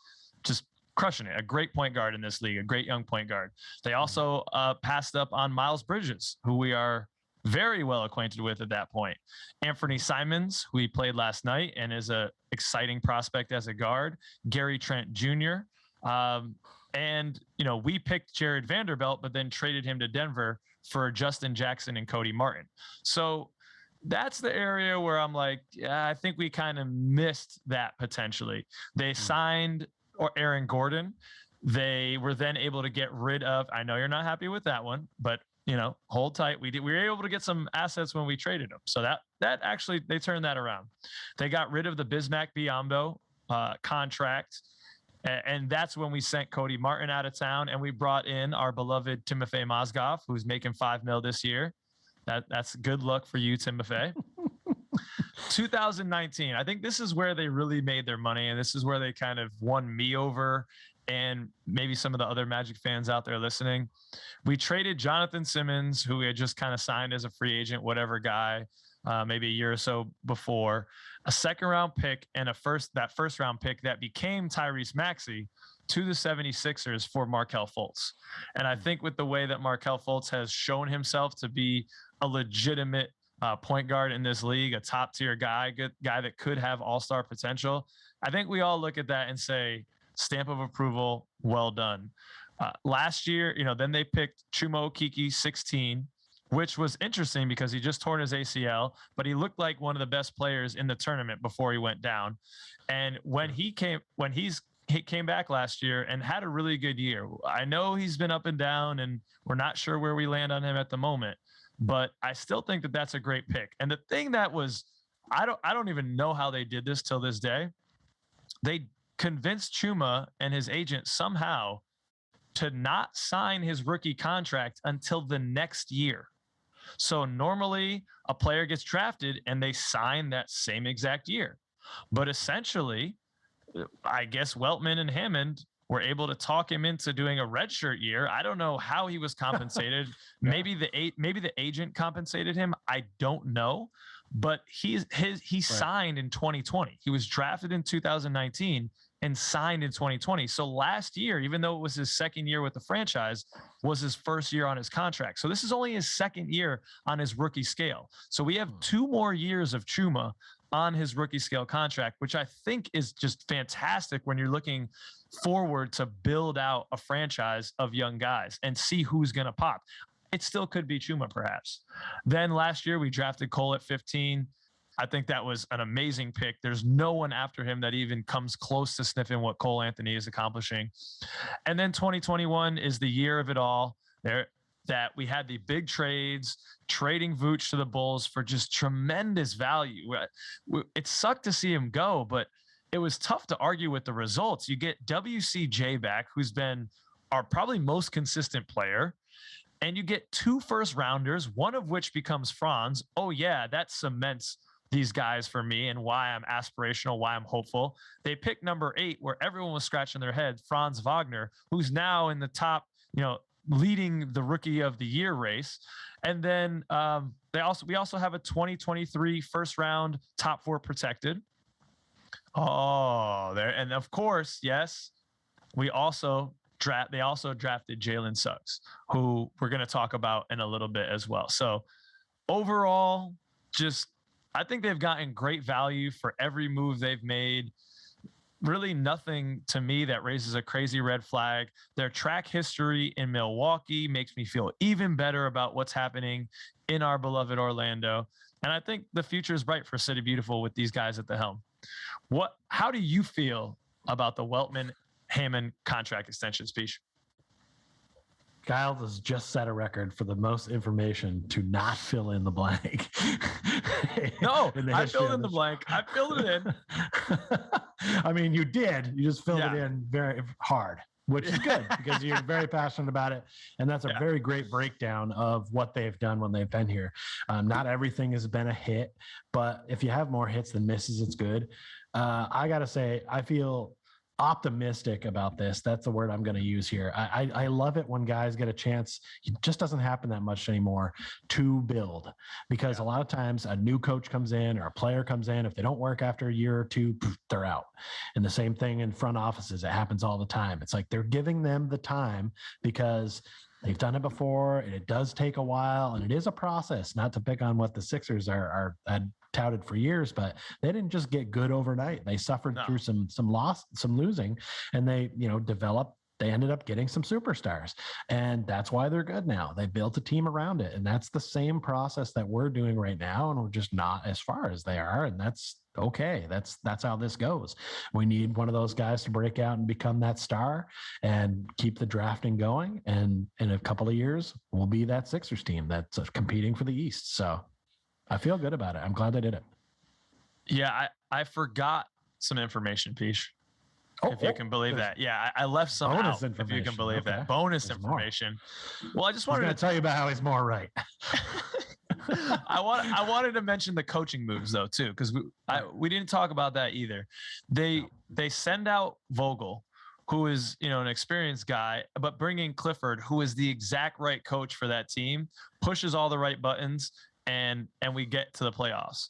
just crushing it. A great point guard in this league, a great young point guard. They also passed up on Miles Bridges, who we are very well acquainted with at that point. Anthony Simons, who he played last night and is a exciting prospect as a guard. Gary Trent Jr. And we picked Jared Vanderbilt, but then traded him to Denver for Justin Jackson and Cody Martin. So that's the area where I'm like, I think we kind of missed that potentially. They signed Aaron Gordon. They were then able to get rid of, I know you're not happy with that one, but hold tight. We were able to get some assets when we traded them. So that actually, they turned that around. They got rid of the Bismack Biyombo contract. And that's when we sent Cody Martin out of town, and we brought in our beloved Timofey Mozgov, who's making $5 million this year. That's good luck for you, Timofey. 2019, I think this is where they really made their money, and this is where they kind of won me over and maybe some of the other Magic fans out there listening. We traded Jonathan Simmons, who we had just kind of signed as a free agent, whatever guy, maybe a year or so before, a second-round pick and that first-round pick that became Tyrese Maxey to the 76ers for Markelle Fultz. And I think with the way that Markelle Fultz has shown himself to be a legitimate point guard in this league, a top-tier guy that could have all-star potential, I think we all look at that and say, stamp of approval, well done. Last year, then they picked Chuma Okeke, 16, which was interesting because he just torn his ACL, but he looked like one of the best players in the tournament before he went down. And when he came back last year and had a really good year. I know he's been up and down, and we're not sure where we land on him at the moment, but I still think that that's a great pick. And the thing that was I don't even know how they did this till this day. They convinced Chuma and his agent somehow to not sign his rookie contract until the next year. So normally a player gets drafted and they sign that same exact year. But essentially, I guess Weltman and Hammond were able to talk him into doing a redshirt year. I don't know how he was compensated. Maybe the agent compensated him. I don't know. But he signed in 2020. He was drafted in 2019 and signed in 2020. So last year, even though it was his second year with the franchise, was his first year on his contract. So this is only his second year on his rookie scale. So we have 2 more years of Chuma on his rookie scale contract, which I think is just fantastic when you're looking forward to build out a franchise of young guys and see who's going to pop. It still could be Chuma, perhaps. Then last year, we drafted Cole at 15. I think that was an amazing pick. There's no one after him that even comes close to sniffing what Cole Anthony is accomplishing. And then 2021 is the year of it all. That we had the big trades, trading Vooch to the Bulls for just tremendous value. It sucked to see him go, but it was tough to argue with the results. You get WCJ back, who's been our probably most consistent player. And you get 2 first rounders, one of which becomes Franz. Oh, yeah, that cements these guys for me and why I'm aspirational, why I'm hopeful. They picked number 8, where everyone was scratching their head, Franz Wagner, who's now in the top, leading the rookie of the year race. And then we also have a 2023 first round top 4 protected. Oh, there. And of course, yes, they also drafted Jalen Suggs, who we're going to talk about in a little bit as well. So overall, I think they've gotten great value for every move they've made. Really nothing to me that raises a crazy red flag. Their track history in Milwaukee makes me feel even better about what's happening in our beloved Orlando. And I think the future is bright for City Beautiful with these guys at the helm. How do you feel about the Weltman Hammond contract extensions, Pich? Kyle has just set a record for the most information to not fill in the blank. No, I filled in the blank. I filled it in. I mean, you did. You just filled it in very hard, which is good because you're very passionate about it. And that's a very great breakdown of what they've done when they've been here. Not everything has been a hit, but if you have more hits than misses, it's good. I got to say, I feel optimistic about this. That's the word I'm going to use here. I love it when guys get a chance. It just doesn't happen that much anymore to build, because a lot of times a new coach comes in or a player comes in. If they don't work after a year or 2, they're out. And the same thing in front offices. It happens all the time. It's like they're giving them the time because they've done it before, and it does take a while, and it is a process. Not to pick on what the Sixers are touted for years, but they didn't just get good overnight. They suffered through some loss, some losing, and they developed. They ended up getting some superstars, and that's why they're good now. They built a team around it, and that's the same process that we're doing right now, and we're just not as far as they are, and that's okay. That's how this goes. We need one of those guys to break out and become that star and keep the drafting going. And in a couple of years, we'll be that Sixers team that's competing for the East. So I feel good about it. I'm glad they did it. Yeah, I forgot some information, Pich. If you can believe that. Yeah, I left some out, if you can believe that. Bonus information. Well, I just wanted to tell you about how he's more right. I wanted to mention the coaching moves though too, because we didn't talk about that either. They send out Vogel, who is an experienced guy, but bring in Clifford, who is the exact right coach for that team, pushes all the right buttons, and we get to the playoffs.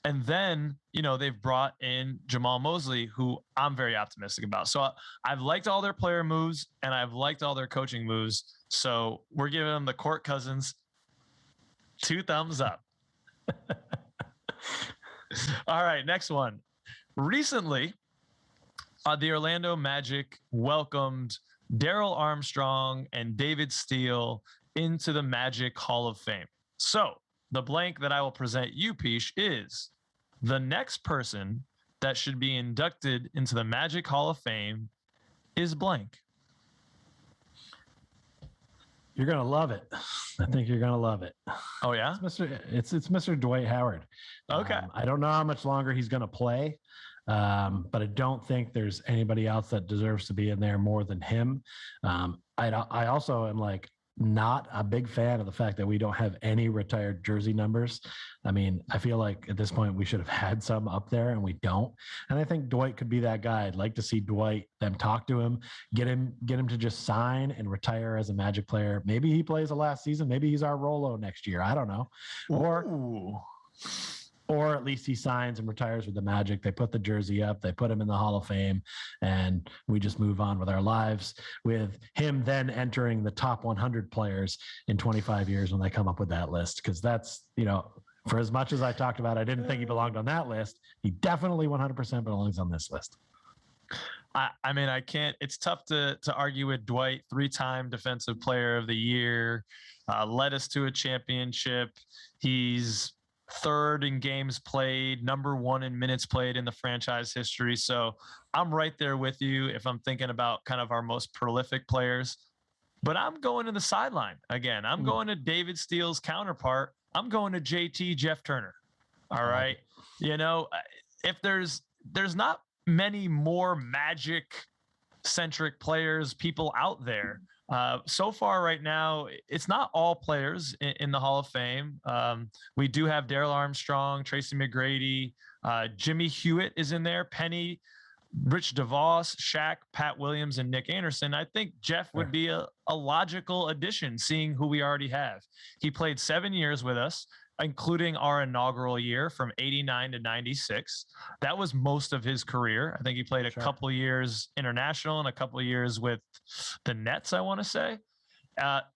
And then they've brought in Jamal Mosley, who I'm very optimistic about. So I've liked all their player moves and I've liked all their coaching moves. So we're giving them the Court Cousins 2 thumbs up. All right, next one. Recently, the Orlando Magic welcomed Darryl Armstrong and David Steele into the Magic Hall of Fame. So the blank that I will present you, Pich, is the next person that should be inducted into the Magic Hall of Fame is blank. You're gonna love it. I think you're gonna love it. Oh yeah, It's Mr. Dwight Howard. Okay. I don't know how much longer he's gonna play, but I don't think there's anybody else that deserves to be in there more than him. I also am like not a big fan of the fact that we don't have any retired jersey numbers. I mean, I feel like at this point we should have had some up there and we don't. And I think Dwight could be that guy. I'd like to see Dwight, them talk to him, get him to just sign and retire as a Magic player. Maybe he plays the last season. Maybe he's our Rolo next year. I don't know. Or at least he signs and retires with the Magic. They put the jersey up, they put him in the Hall of Fame, and we just move on with our lives, with him then entering the top 100 players in 25 years when they come up with that list. Because that's, for as much as I talked about, I didn't think he belonged on that list. He definitely 100% belongs on this list. I mean, I can't. It's tough to argue with Dwight, 3-time Defensive Player of the Year, led us to a championship. He's third in games played, number 1 in minutes played in the franchise history. So I'm right there with you if I'm thinking about kind of our most prolific players. But I'm going to the sideline again. I'm going to David Steele's counterpart. I'm going to JT Jeff Turner. All right. If there's not many more Magic centric players, people out there. So far right now, it's not all players in the Hall of Fame. We do have Darrell Armstrong, Tracy McGrady, Jimmy Hewitt is in there, Penny, Rich DeVos, Shaq, Pat Williams, and Nick Anderson. I think Jeff would be a logical addition, seeing who we already have. He played 7 years with us, including our inaugural year from 89 to 96. That was most of his career. I think he played a couple of years international and a couple of years with the Nets, I want to say.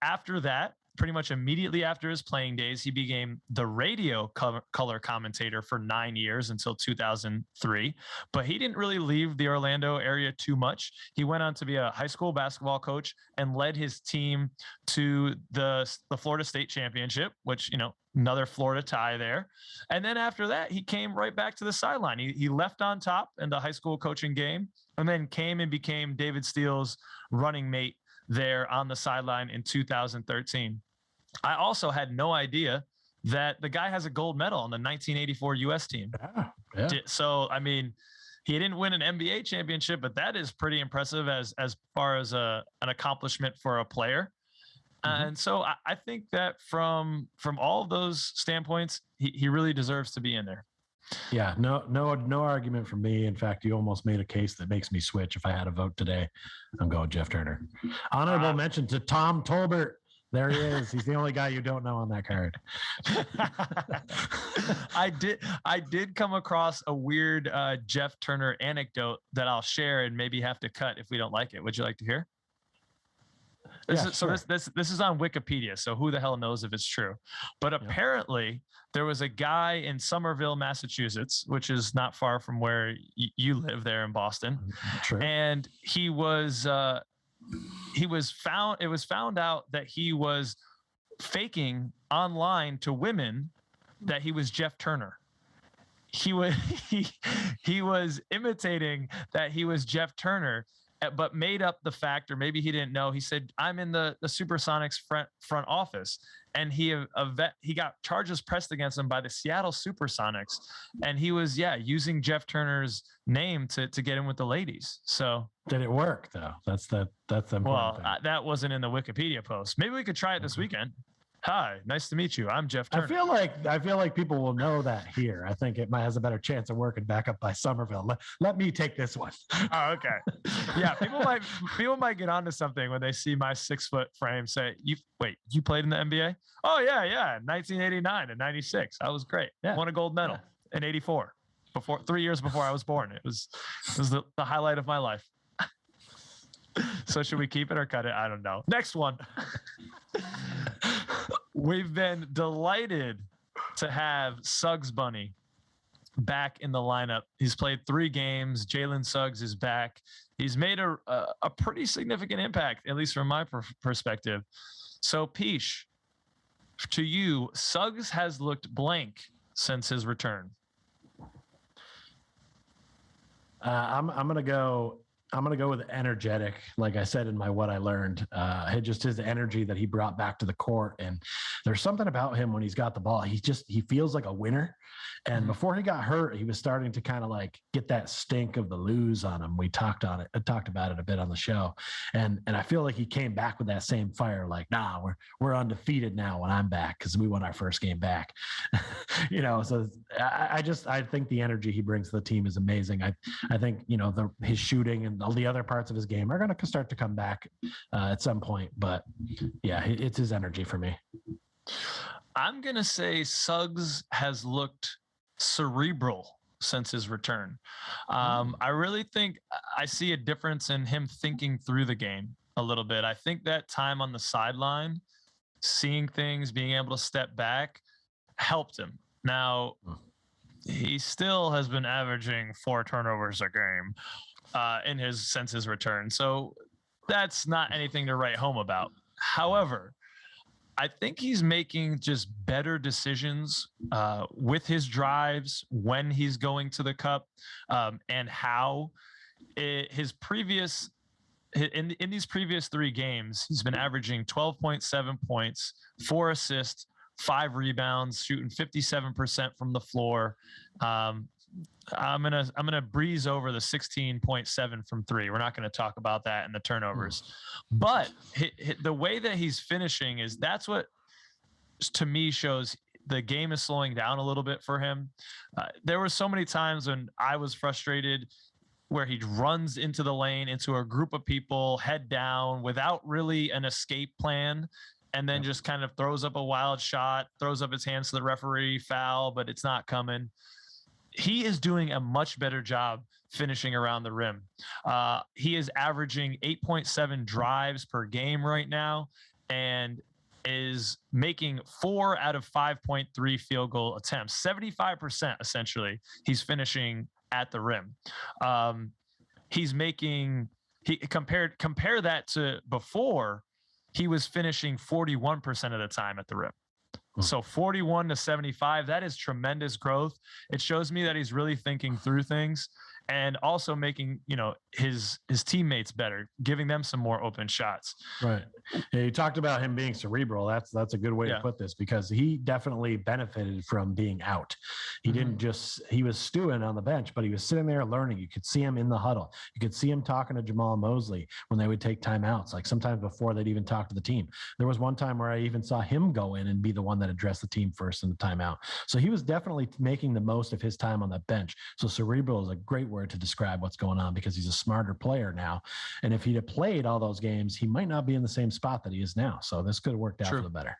After that, pretty much immediately after his playing days, he became the radio color commentator for 9 years until 2003. But he didn't really leave the Orlando area too much. He went on to be a high school basketball coach and led his team to the Florida State Championship, which, another Florida tie there. And then after that, he came right back to the sideline. He left on top in the high school coaching game and then came and became David Steele's running mate there on the sideline in 2013. I also had no idea that the guy has a gold medal on the 1984 U.S. team. Yeah. So, I mean, he didn't win an NBA championship, but that is pretty impressive as far as an accomplishment for a player. And so I think that from all of those standpoints, he really deserves to be in there. Yeah, no argument from me. In fact, you almost made a case that makes me switch. If I had a vote today, I'm going Jeff Turner. Honorable mention to Tom Tolbert. There he is. He's the only guy you don't know on that card. I did come across a weird Jeff Turner anecdote that I'll share and maybe have to cut if we don't like it. Would you like to hear? This is on Wikipedia, so who the hell knows if it's true? But apparently there was a guy in Somerville, Massachusetts, which is not far from where you live there in Boston. True. And it was found out that he was faking online to women that he was Jeff Turner. He was imitating that he was Jeff Turner, but made up the fact, or maybe he didn't know. He said, "I'm in the Supersonics front office," and he got charges pressed against him by the Seattle Supersonics, and he was using Jeff Turner's name to get in with the ladies. So did it work though? That's the important thing. That wasn't in the Wikipedia post. Maybe we could try it this weekend. Hi, nice to meet you. I'm Jeff Turner. I feel like people will know that here. I think it has a better chance of working back up by Somerville. Let me take this one. Oh, okay. Yeah, people might get onto something when they see my 6-foot frame. Say, you played in the NBA? Oh yeah, 1989 and 96. I was great. Yeah. Won a gold medal in '84. 3 years before I was born. It was the highlight of my life. So should we keep it or cut it? I don't know. Next one. We've been delighted to have Suggs Bunny back in the lineup. He's played 3 games. Jalen Suggs is back. He's made a pretty significant impact, at least from my perspective. So, Pich, to you, Suggs has looked blank since his return. I'm going to go I'm going to go with energetic. Like I said in my what I learned, just his energy that he brought back to the court. And there's something about him when he's got the ball. He feels like a winner. And before he got hurt, he was starting to kind of like get that stink of the lose on him. We talked about it a bit on the show. And I feel like he came back with that same fire. Like, nah, we're undefeated now when I'm back, because we won our first game back. So I think the energy he brings to the team is amazing. I think, his shooting and all the other parts of his game are going to start to come back at some point. But yeah, it's his energy for me. I'm going to say Suggs has looked cerebral since his return. I really think I see a difference in him thinking through the game a little bit. I think that time on the sideline, seeing things, being able to step back, helped him. Now, he still has been averaging 4 turnovers a game since his return. So that's not anything to write home about. However, I think he's making just better decisions with his drives, when he's going to the cup, and how. In these previous 3 games, he's been averaging 12.7 points, 4 assists, 5 rebounds, shooting 57% from the floor. I'm gonna breeze over the 16.7 from 3. We're not going to talk about that and the turnovers, but the way that he's finishing that's what to me shows the game is slowing down a little bit for him. There were so many times when I was frustrated where he runs into the lane, into a group of people, head down, without really an escape plan, and then just kind of throws up a wild shot, throws up his hands to the referee, foul, but it's not coming. He is doing a much better job finishing around the rim. He is averaging 8.7 drives per game right now, and is making 4 out of 5.3 field goal attempts, 75% essentially. He's finishing at the rim. Compare that to before. He was finishing 41% of the time at the rim. So 41 to 75, that is tremendous growth. It shows me that he's really thinking through things, and also making, his teammates better, giving them some more open shots. Right. Yeah, you talked about him being cerebral. That's a good way to put this, because he definitely benefited from being out. He didn't he was stewing on the bench, but he was sitting there learning. You could see him in the huddle. You could see him talking to Jamal Mosley when they would take timeouts, like sometimes before they'd even talk to the team. There was one time where I even saw him go in and be the one that addressed the team first in the timeout. So he was definitely making the most of his time on that bench. So cerebral is a great word to describe what's going on, because he's a smarter player now. And if he'd have played all those games, he might not be in the same spot that he is now. So this could have worked out for the better.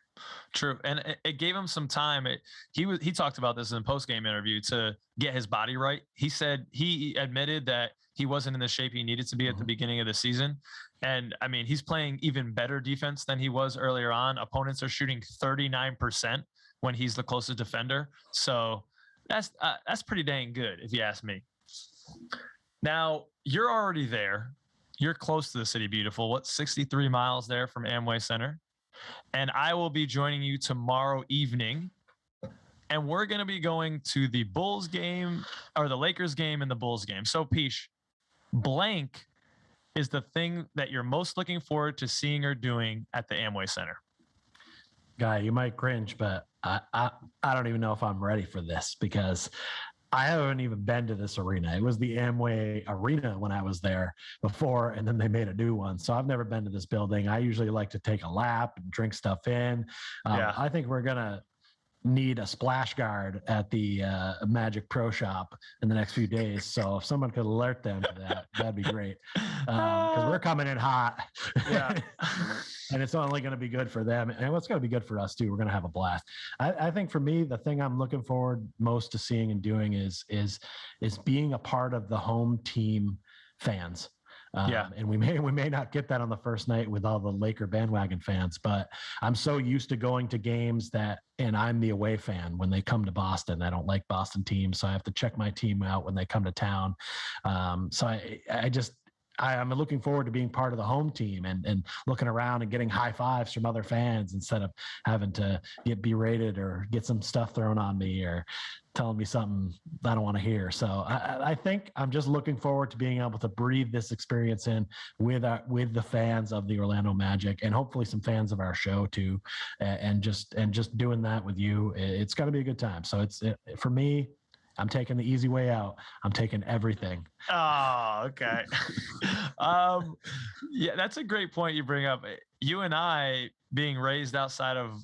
True. And it gave him some time. He talked about this in a post-game interview to get his body right. He said he admitted that he wasn't in the shape he needed to be at the beginning of the season. And I mean, he's playing even better defense than he was earlier on. Opponents are shooting 39% when he's the closest defender. So that's pretty dang good, if you ask me. Now, you're already there. You're close to the City Beautiful. 63 miles there from Amway Center. And I will be joining you tomorrow evening. And we're going to be going to the Bulls game, or the Lakers game and the Bulls game. So, Pich, blank is the thing that you're most looking forward to seeing or doing at the Amway Center. Guy, you might cringe, but I don't even know if I'm ready for this, because I haven't even been to this arena. It was the Amway Arena when I was there before, and then they made a new one. So I've never been to this building. I usually like to take a lap and drink stuff in. I think we're going to need a splash guard at the Magic Pro Shop in the next few days. So if someone could alert them to that, that'd be great. Because we're coming in hot. Yeah. And it's only going to be good for them. And it's going to be good for us too. We're going to have a blast. I think for me, the thing I'm looking forward most to seeing and doing is being a part of the home team fans. And we may not get that on the first night with all the Laker bandwagon fans, but I'm so used to going to games and I'm the away fan when they come to Boston. I don't like Boston teams, so I have to check my team out when they come to town. So I'm looking forward to being part of the home team and looking around and getting high fives from other fans instead of having to get berated or get some stuff thrown on me or telling me something I don't want to hear. So I think I'm just looking forward to being able to breathe this experience in with the fans of the Orlando Magic and hopefully some fans of our show too, and just doing that with you. It's going to be a good time. So for me, I'm taking the easy way out. I'm taking everything. Oh, okay. Yeah, that's a great point you bring up. You and I being raised outside of,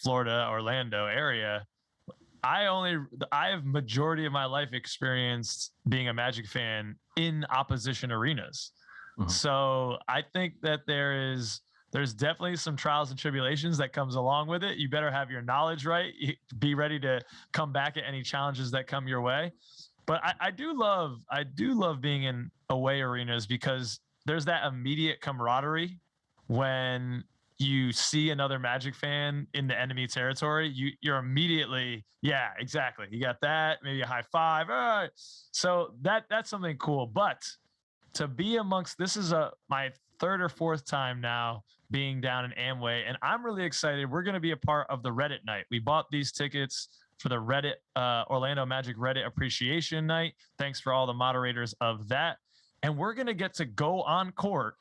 Florida, Orlando area, I have majority of my life experienced being a Magic fan in opposition arenas. Mm-hmm. So I think that there's definitely some trials and tribulations that comes along with it. You better have your knowledge right. Be ready to come back at any challenges that come your way. But I do love being in away arenas because there's that immediate camaraderie when you see another Magic fan in the enemy territory. You're immediately, yeah, exactly. You got that, maybe a high five. All right. So that's something cool. But to be amongst, this is my third or fourth time now being down in Amway, and I'm really excited. We're going to be a part of the Reddit night. We bought these tickets for the Reddit Orlando Magic Reddit Appreciation Night. Thanks for all the moderators of that. And we're going to get to go on court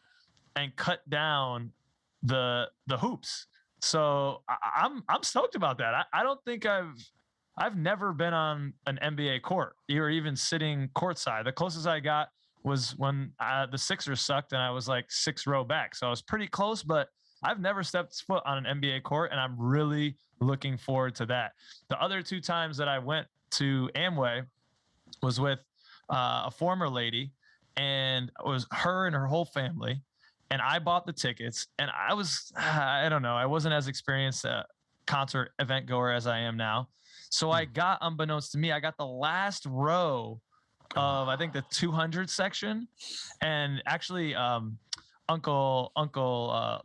and cut down the hoops. So I'm stoked about that. I don't think I've never been on an NBA court or even sitting courtside. The closest I got was when the Sixers sucked and I was like 6th row back. So I was pretty close, but I've never stepped foot on an NBA court, and I'm really looking forward to that. The other 2 times that I went to Amway was with a former lady, and it was her and her whole family. And I bought the tickets, and I wasn't as experienced a concert event goer as I am now. So I got, unbeknownst to me, I got the last row of, I think, the 200 section. And actually, Uncle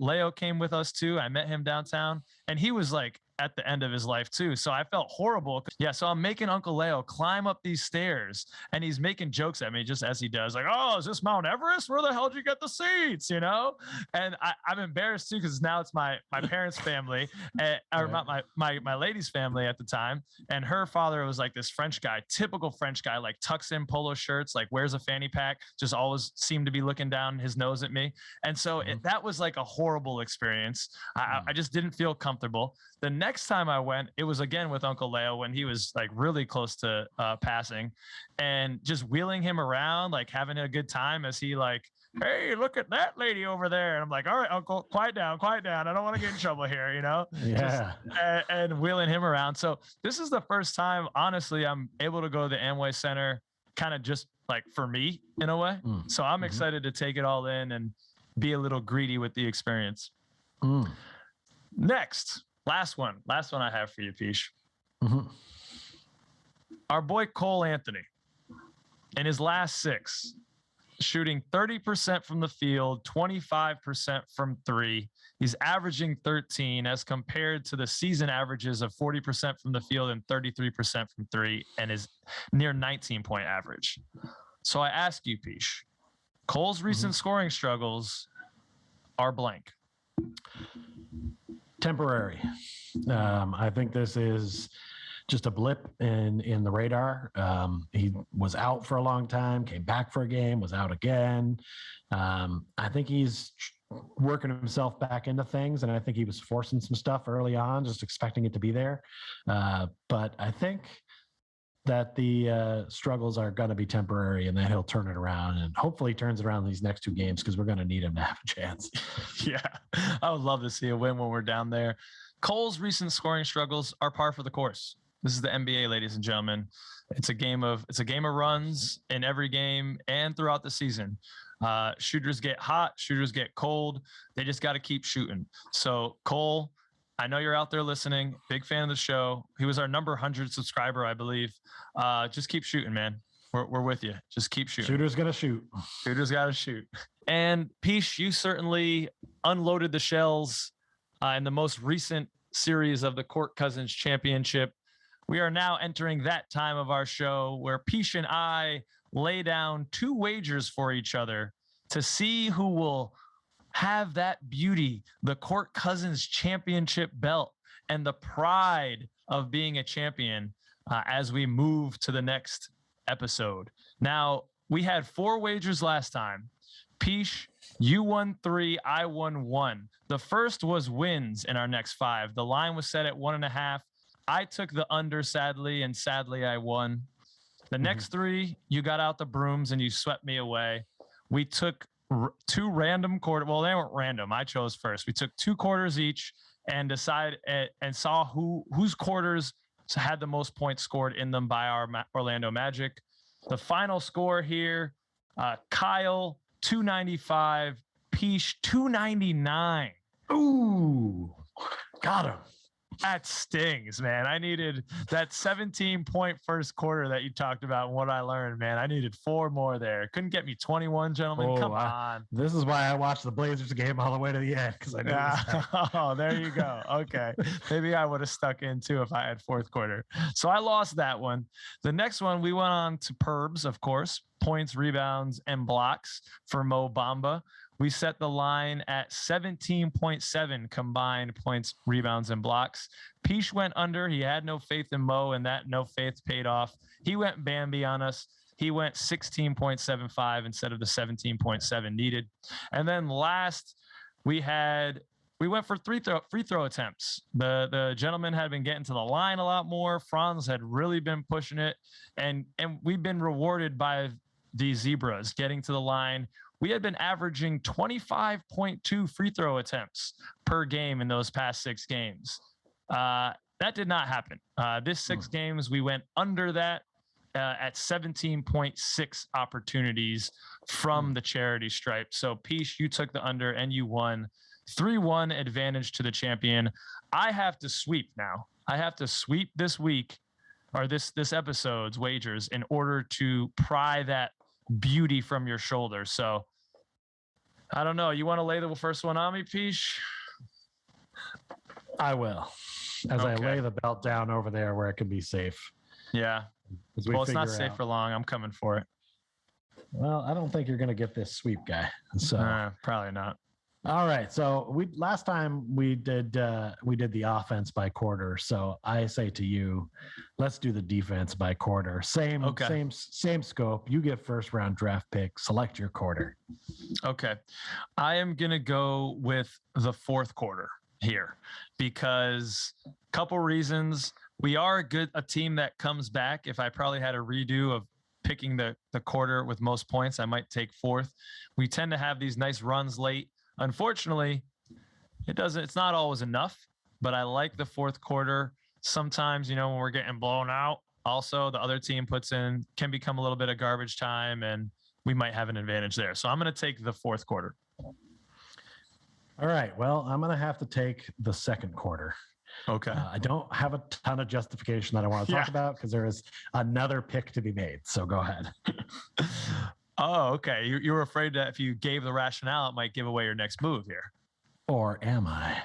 Leo came with us too. I met him downtown, and he was like at the end of his life too. So I felt horrible. Yeah. So I'm making Uncle Leo climb up these stairs, and he's making jokes at me just as he does. Like, oh, is this Mount Everest? Where the hell did you get the seats? And I'm embarrassed too, because now it's my parents' family, or my lady's family at the time. And her father was like this French guy, typical French guy, like tucks in polo shirts, like wears a fanny pack, just always seemed to be looking down his nose at me. And so that was like a horrible experience. I just didn't feel comfortable. The next time I went, it was again with Uncle Leo when he was like really close to passing, and just wheeling him around, like having a good time as he like, hey, look at that lady over there. And I'm like, all right, Uncle, quiet down. I don't want to get in trouble here, Yeah. And wheeling him around. So this is the first time, honestly, I'm able to go to the Amway Center kind of just like for me in a way. So I'm excited to take it all in and be a little greedy with the experience. Next. Last one I have for you, Pich. Our boy Cole Anthony, in his last 6, shooting 30% from the field, 25% from 3. He's averaging 13 as compared to the season averages of 40% from the field and 33% from 3, and his near 19-point average. So I ask you, Pich, Cole's recent scoring struggles are blank. Temporary. I think this is just a blip in the radar. He was out for a long time, came back for a game, was out again. I think he's working himself back into things, and I think he was forcing some stuff early on, just expecting it to be there. But I think that the struggles are going to be temporary, and that he'll turn it around, and hopefully turns it around in these next 2 games, because we're going to need him to have a chance. Yeah, I would love to see a win when we're down there. Cole's recent scoring struggles are par for the course. This is the NBA, ladies and gentlemen. It's a game of runs in every game and throughout the season. Shooters get hot, shooters get cold. They just got to keep shooting. So Cole, I know you're out there listening. Big fan of the show. He was our number 100 subscriber, I believe. Just keep shooting, man. We're with you. Just keep shooting. Shooter's gonna shoot. Shooter's got to shoot. And Pich, you certainly unloaded the shells in the most recent series of the Court Cousins Championship. We are now entering that time of our show where Pich and I lay down 2 wagers for each other to see who will have that beauty, the Court Cousins championship belt, and the pride of being a champion as we move to the next episode. Now, we had 4 wagers last time. Pich, you won 3, I won 1. The first was wins in our next 5. The line was set at 1.5. I took the under, sadly, and sadly I won. The next 3, you got out the brooms and you swept me away. We took 2 random quarter. Well, they weren't random. I chose first. We took 2 quarters each and decided and saw whose quarters had the most points scored in them by our Orlando Magic. The final score here, Kyle 295, Pich 299. Ooh, got him. That stings, man. I needed that 17-point first quarter that you talked about and what I learned, man. I needed 4 more there. Couldn't get me 21, gentlemen. Come on. This is why I watched the Blazers game all the way to the end, because I knew Oh, there you go. Okay. Maybe I would have stuck in too if I had fourth quarter. So I lost that one. The next one, we went on to Perbs, of course, points, rebounds, and blocks for Mo Bamba. We set the line at 17.7 combined points, rebounds, and blocks. Pich went under. He had no faith in Mo, and that no faith paid off. He went Bambi on us. He went 16.75 instead of the 17.7 needed. And then last, we went for free throw attempts. The gentleman had been getting to the line a lot more. Franz had really been pushing it, and we've been rewarded by the Zebras getting to the line. We had been averaging 25.2 free throw attempts per game in those past 6 games. That did not happen. This 6 games, we went under that at 17.6 opportunities from the charity stripe. So, Pich, you took the under and you won. 3-1 advantage to the champion. I have to sweep now. I have to sweep this week or this episode's wagers in order to pry that beauty from your shoulder. So I don't know. You want to lay the first one on me, Pich? I will. As I lay the belt down over there where it can be safe. Yeah. Well, it's not safe for long. I'm coming for it. Well, I don't think you're going to get this sweep, guy. So probably not. All right. So last time we did the offense by quarter. So I say to you, let's do the defense by quarter. Same scope. You get first round draft pick. Select your quarter. Okay. I am gonna go with the fourth quarter here because a couple reasons. We are a team that comes back. If I probably had a redo of picking the quarter with most points, I might take fourth. We tend to have these nice runs late. Unfortunately, it's not always enough, but I like the fourth quarter. Sometimes, when we're getting blown out, also the other team can become a little bit of garbage time and we might have an advantage there. So I'm going to take the fourth quarter. All right. Well, I'm going to have to take the second quarter. Okay. I don't have a ton of justification that I want to talk about because there is another pick to be made. So go ahead. Oh, okay. You were afraid that if you gave the rationale, it might give away your next move here. Or am I?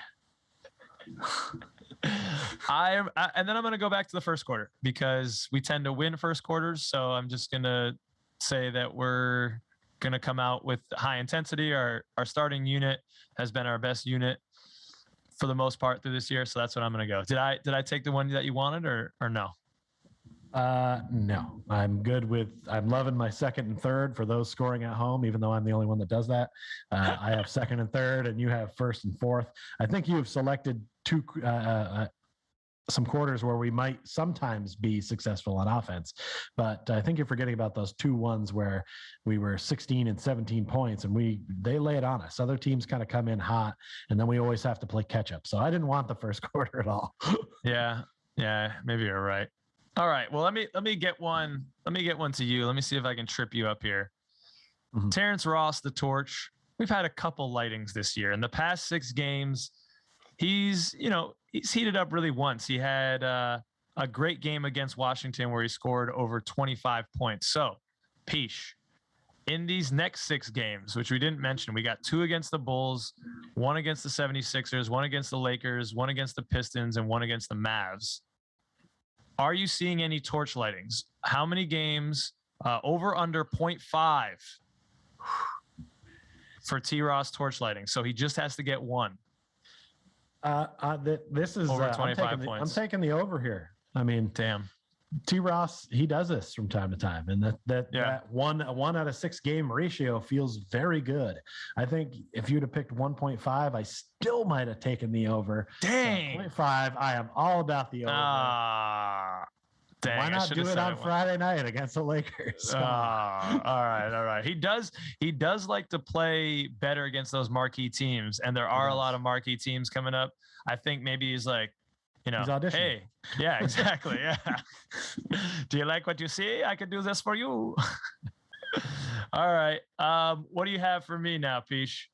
And then I'm going to go back to the first quarter because we tend to win first quarters. So I'm just going to say that we're going to come out with high intensity. Our starting unit has been our best unit for the most part through this year. So that's what I'm going to go. Did I take the one that you wanted or no? No, I'm good I'm loving my second and third for those scoring at home, even though I'm the only one that does that. I have second and third and you have first and fourth. I think you've selected some quarters where we might sometimes be successful on offense, but I think you're forgetting about those 2 ones where we were 16 and 17 points and they lay it on us. Other teams kind of come in hot and then we always have to play catch up. So I didn't want the first quarter at all. Yeah, maybe you're right. All right. Well, let me get one. Let me get one to you. Let me see if I can trip you up here. Mm-hmm. Terrence Ross, the Torch. We've had a couple lightings this year. In the past 6 games, he's heated up really once. He had a great game against Washington where he scored over 25 points. So, Pich, in these next 6 games, which we didn't mention, we got 2 against the Bulls, 1 against the 76ers, 1 against the Lakers, 1 against the Pistons, and 1 against the Mavs. Are you seeing any torch lightings? How many games? Over under 0.5. for T-Ross torch lighting. So he just has to get one. This is over 25 I'm points. taking the over here. I mean, Damn. T-Ross, he does this from time to time, and that one out of 6 game ratio feels very good. I think if you'd have picked 1.5, I still might have taken the over. Dang. 0.5, I am all about the over. Dang, why not do it on Friday night against the Lakers? All right. He does like to play better against those marquee teams, and there are a lot of marquee teams coming up. I think maybe he's like, he's auditioning. Hey, yeah, exactly. Yeah. Do you like what you see? I can do this for you. All right. What do you have for me now, Pich?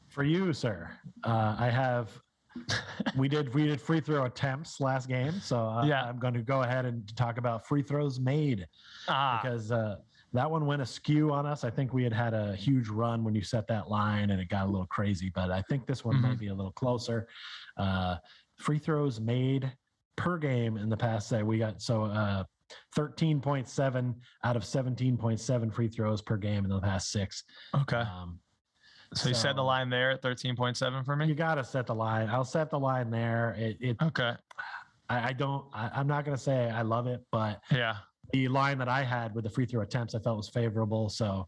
For you, sir, I have. We did free throw attempts last game, so I'm going to go ahead and talk about free throws made because that one went askew on us. I think we had a huge run when you set that line, and it got a little crazy. But I think this one might be a little closer. Free throws made per game in the past. We got 13.7 out of 17.7 free throws per game in the past 6. Okay. So you set the line there at 13.7 for me? You got to set the line. I'll set the line there. Okay. I'm not going to say I love it, but the line that I had with the free throw attempts, I felt was favorable. So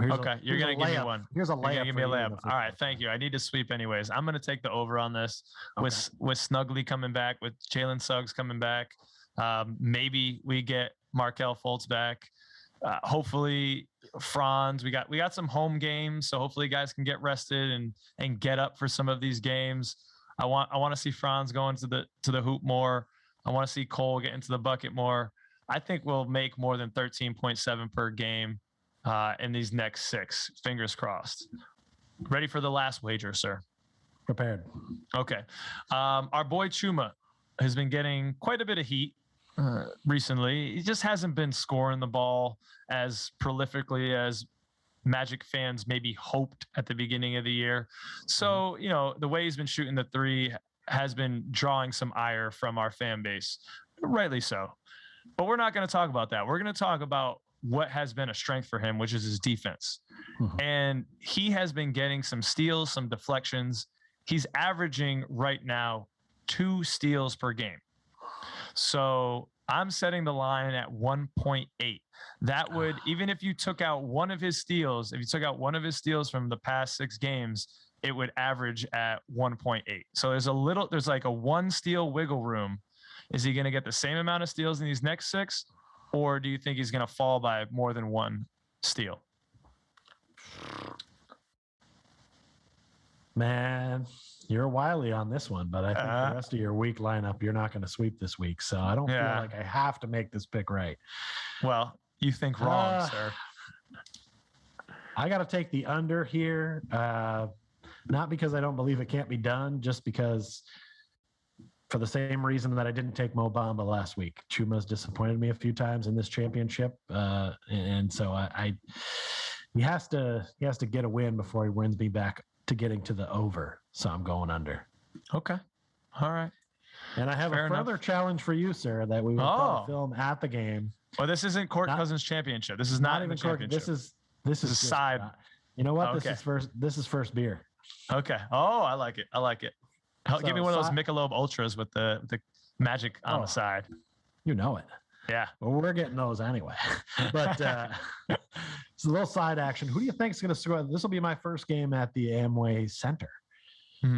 you're going to give me one. Here's a layup. Give me a layup. All right. Thank you. I need to sweep anyways. I'm going to take the over on this with Snuggly coming back, with Jalen Suggs coming back. Maybe we get Markelle Fultz back. Hopefully Franz, we got some home games, so hopefully guys can get rested and get up for some of these games. I want to see Franz going to the hoop more. I want to see Cole get into the bucket more. I think we'll make more than 13.7 per game in these next 6. Fingers crossed. Ready for the last wager, sir? Prepared. Okay. Our boy Chuma has been getting quite a bit of heat recently. He just hasn't been scoring the ball as prolifically as Magic fans maybe hoped at the beginning of the year. So, the way he's been shooting the 3 has been drawing some ire from our fan base, rightly so. But we're not going to talk about that. We're going to talk about what has been a strength for him, which is his defense. And he has been getting some steals, some deflections. He's averaging right now 2 steals per game. So I'm setting the line at 1.8. That would, even if you took out one of his steals, from the past 6 games, it would average at 1.8. So there's like a 1 steal wiggle room. Is he going to get the same amount of steals in these next 6? Or do you think he's going to fall by more than 1 steal? Man, you're wily on this one, but I think the rest of your week lineup, you're not going to sweep this week. So I don't feel like I have to make this pick right. Well, you think wrong, sir. I got to take the under here. Not because I don't believe it can't be done, just because for the same reason that I didn't take Mo Bamba last week. Chuma's disappointed me a few times in this championship. And so he has to get a win before he wins me back to getting to the over. So I'm going under. Okay. All right. And I have a further challenge for you, sir, that we will film at the game. Well, this isn't Court Cousins Championship. This is not even championship. This is a side. You know what? Okay. This is first beer. Okay. Oh, I like it. Give me one of those Michelob Ultras with the Magic on the side. You know it. Yeah. Well, we're getting those anyway. But it's a little side action. Who do you think is going to score? This will be my first game at the Amway Center.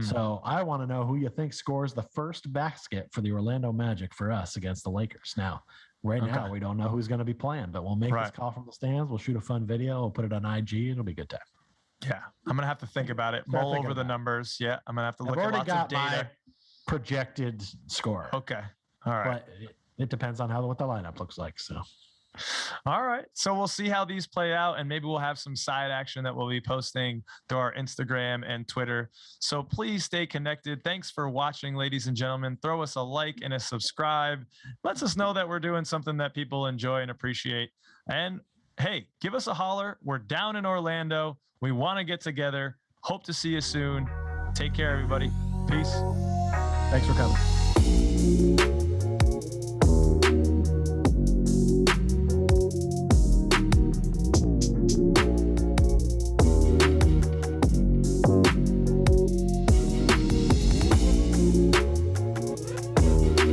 So I want to know who you think scores the first basket for the Orlando Magic for us against the Lakers. Now, now, we don't know who's going to be playing, but we'll make this call from the stands. We'll shoot a fun video. We'll put it on IG. It'll be a good time. Yeah. I'm going to have to think about it. Mull over the numbers. Yeah. I'm going to have to look at lots of data. My projected score. Okay. All right. But it depends on what the lineup looks like. So. All right. So we'll see how these play out, and maybe we'll have some side action that we'll be posting to our Instagram and Twitter. So please stay connected. Thanks for watching, ladies and gentlemen. Throw us a like and a subscribe. Lets us know that we're doing something that people enjoy and appreciate. And hey, give us a holler. We're down in Orlando. We want to get together. Hope to see you soon. Take care, everybody. Peace. Thanks for coming.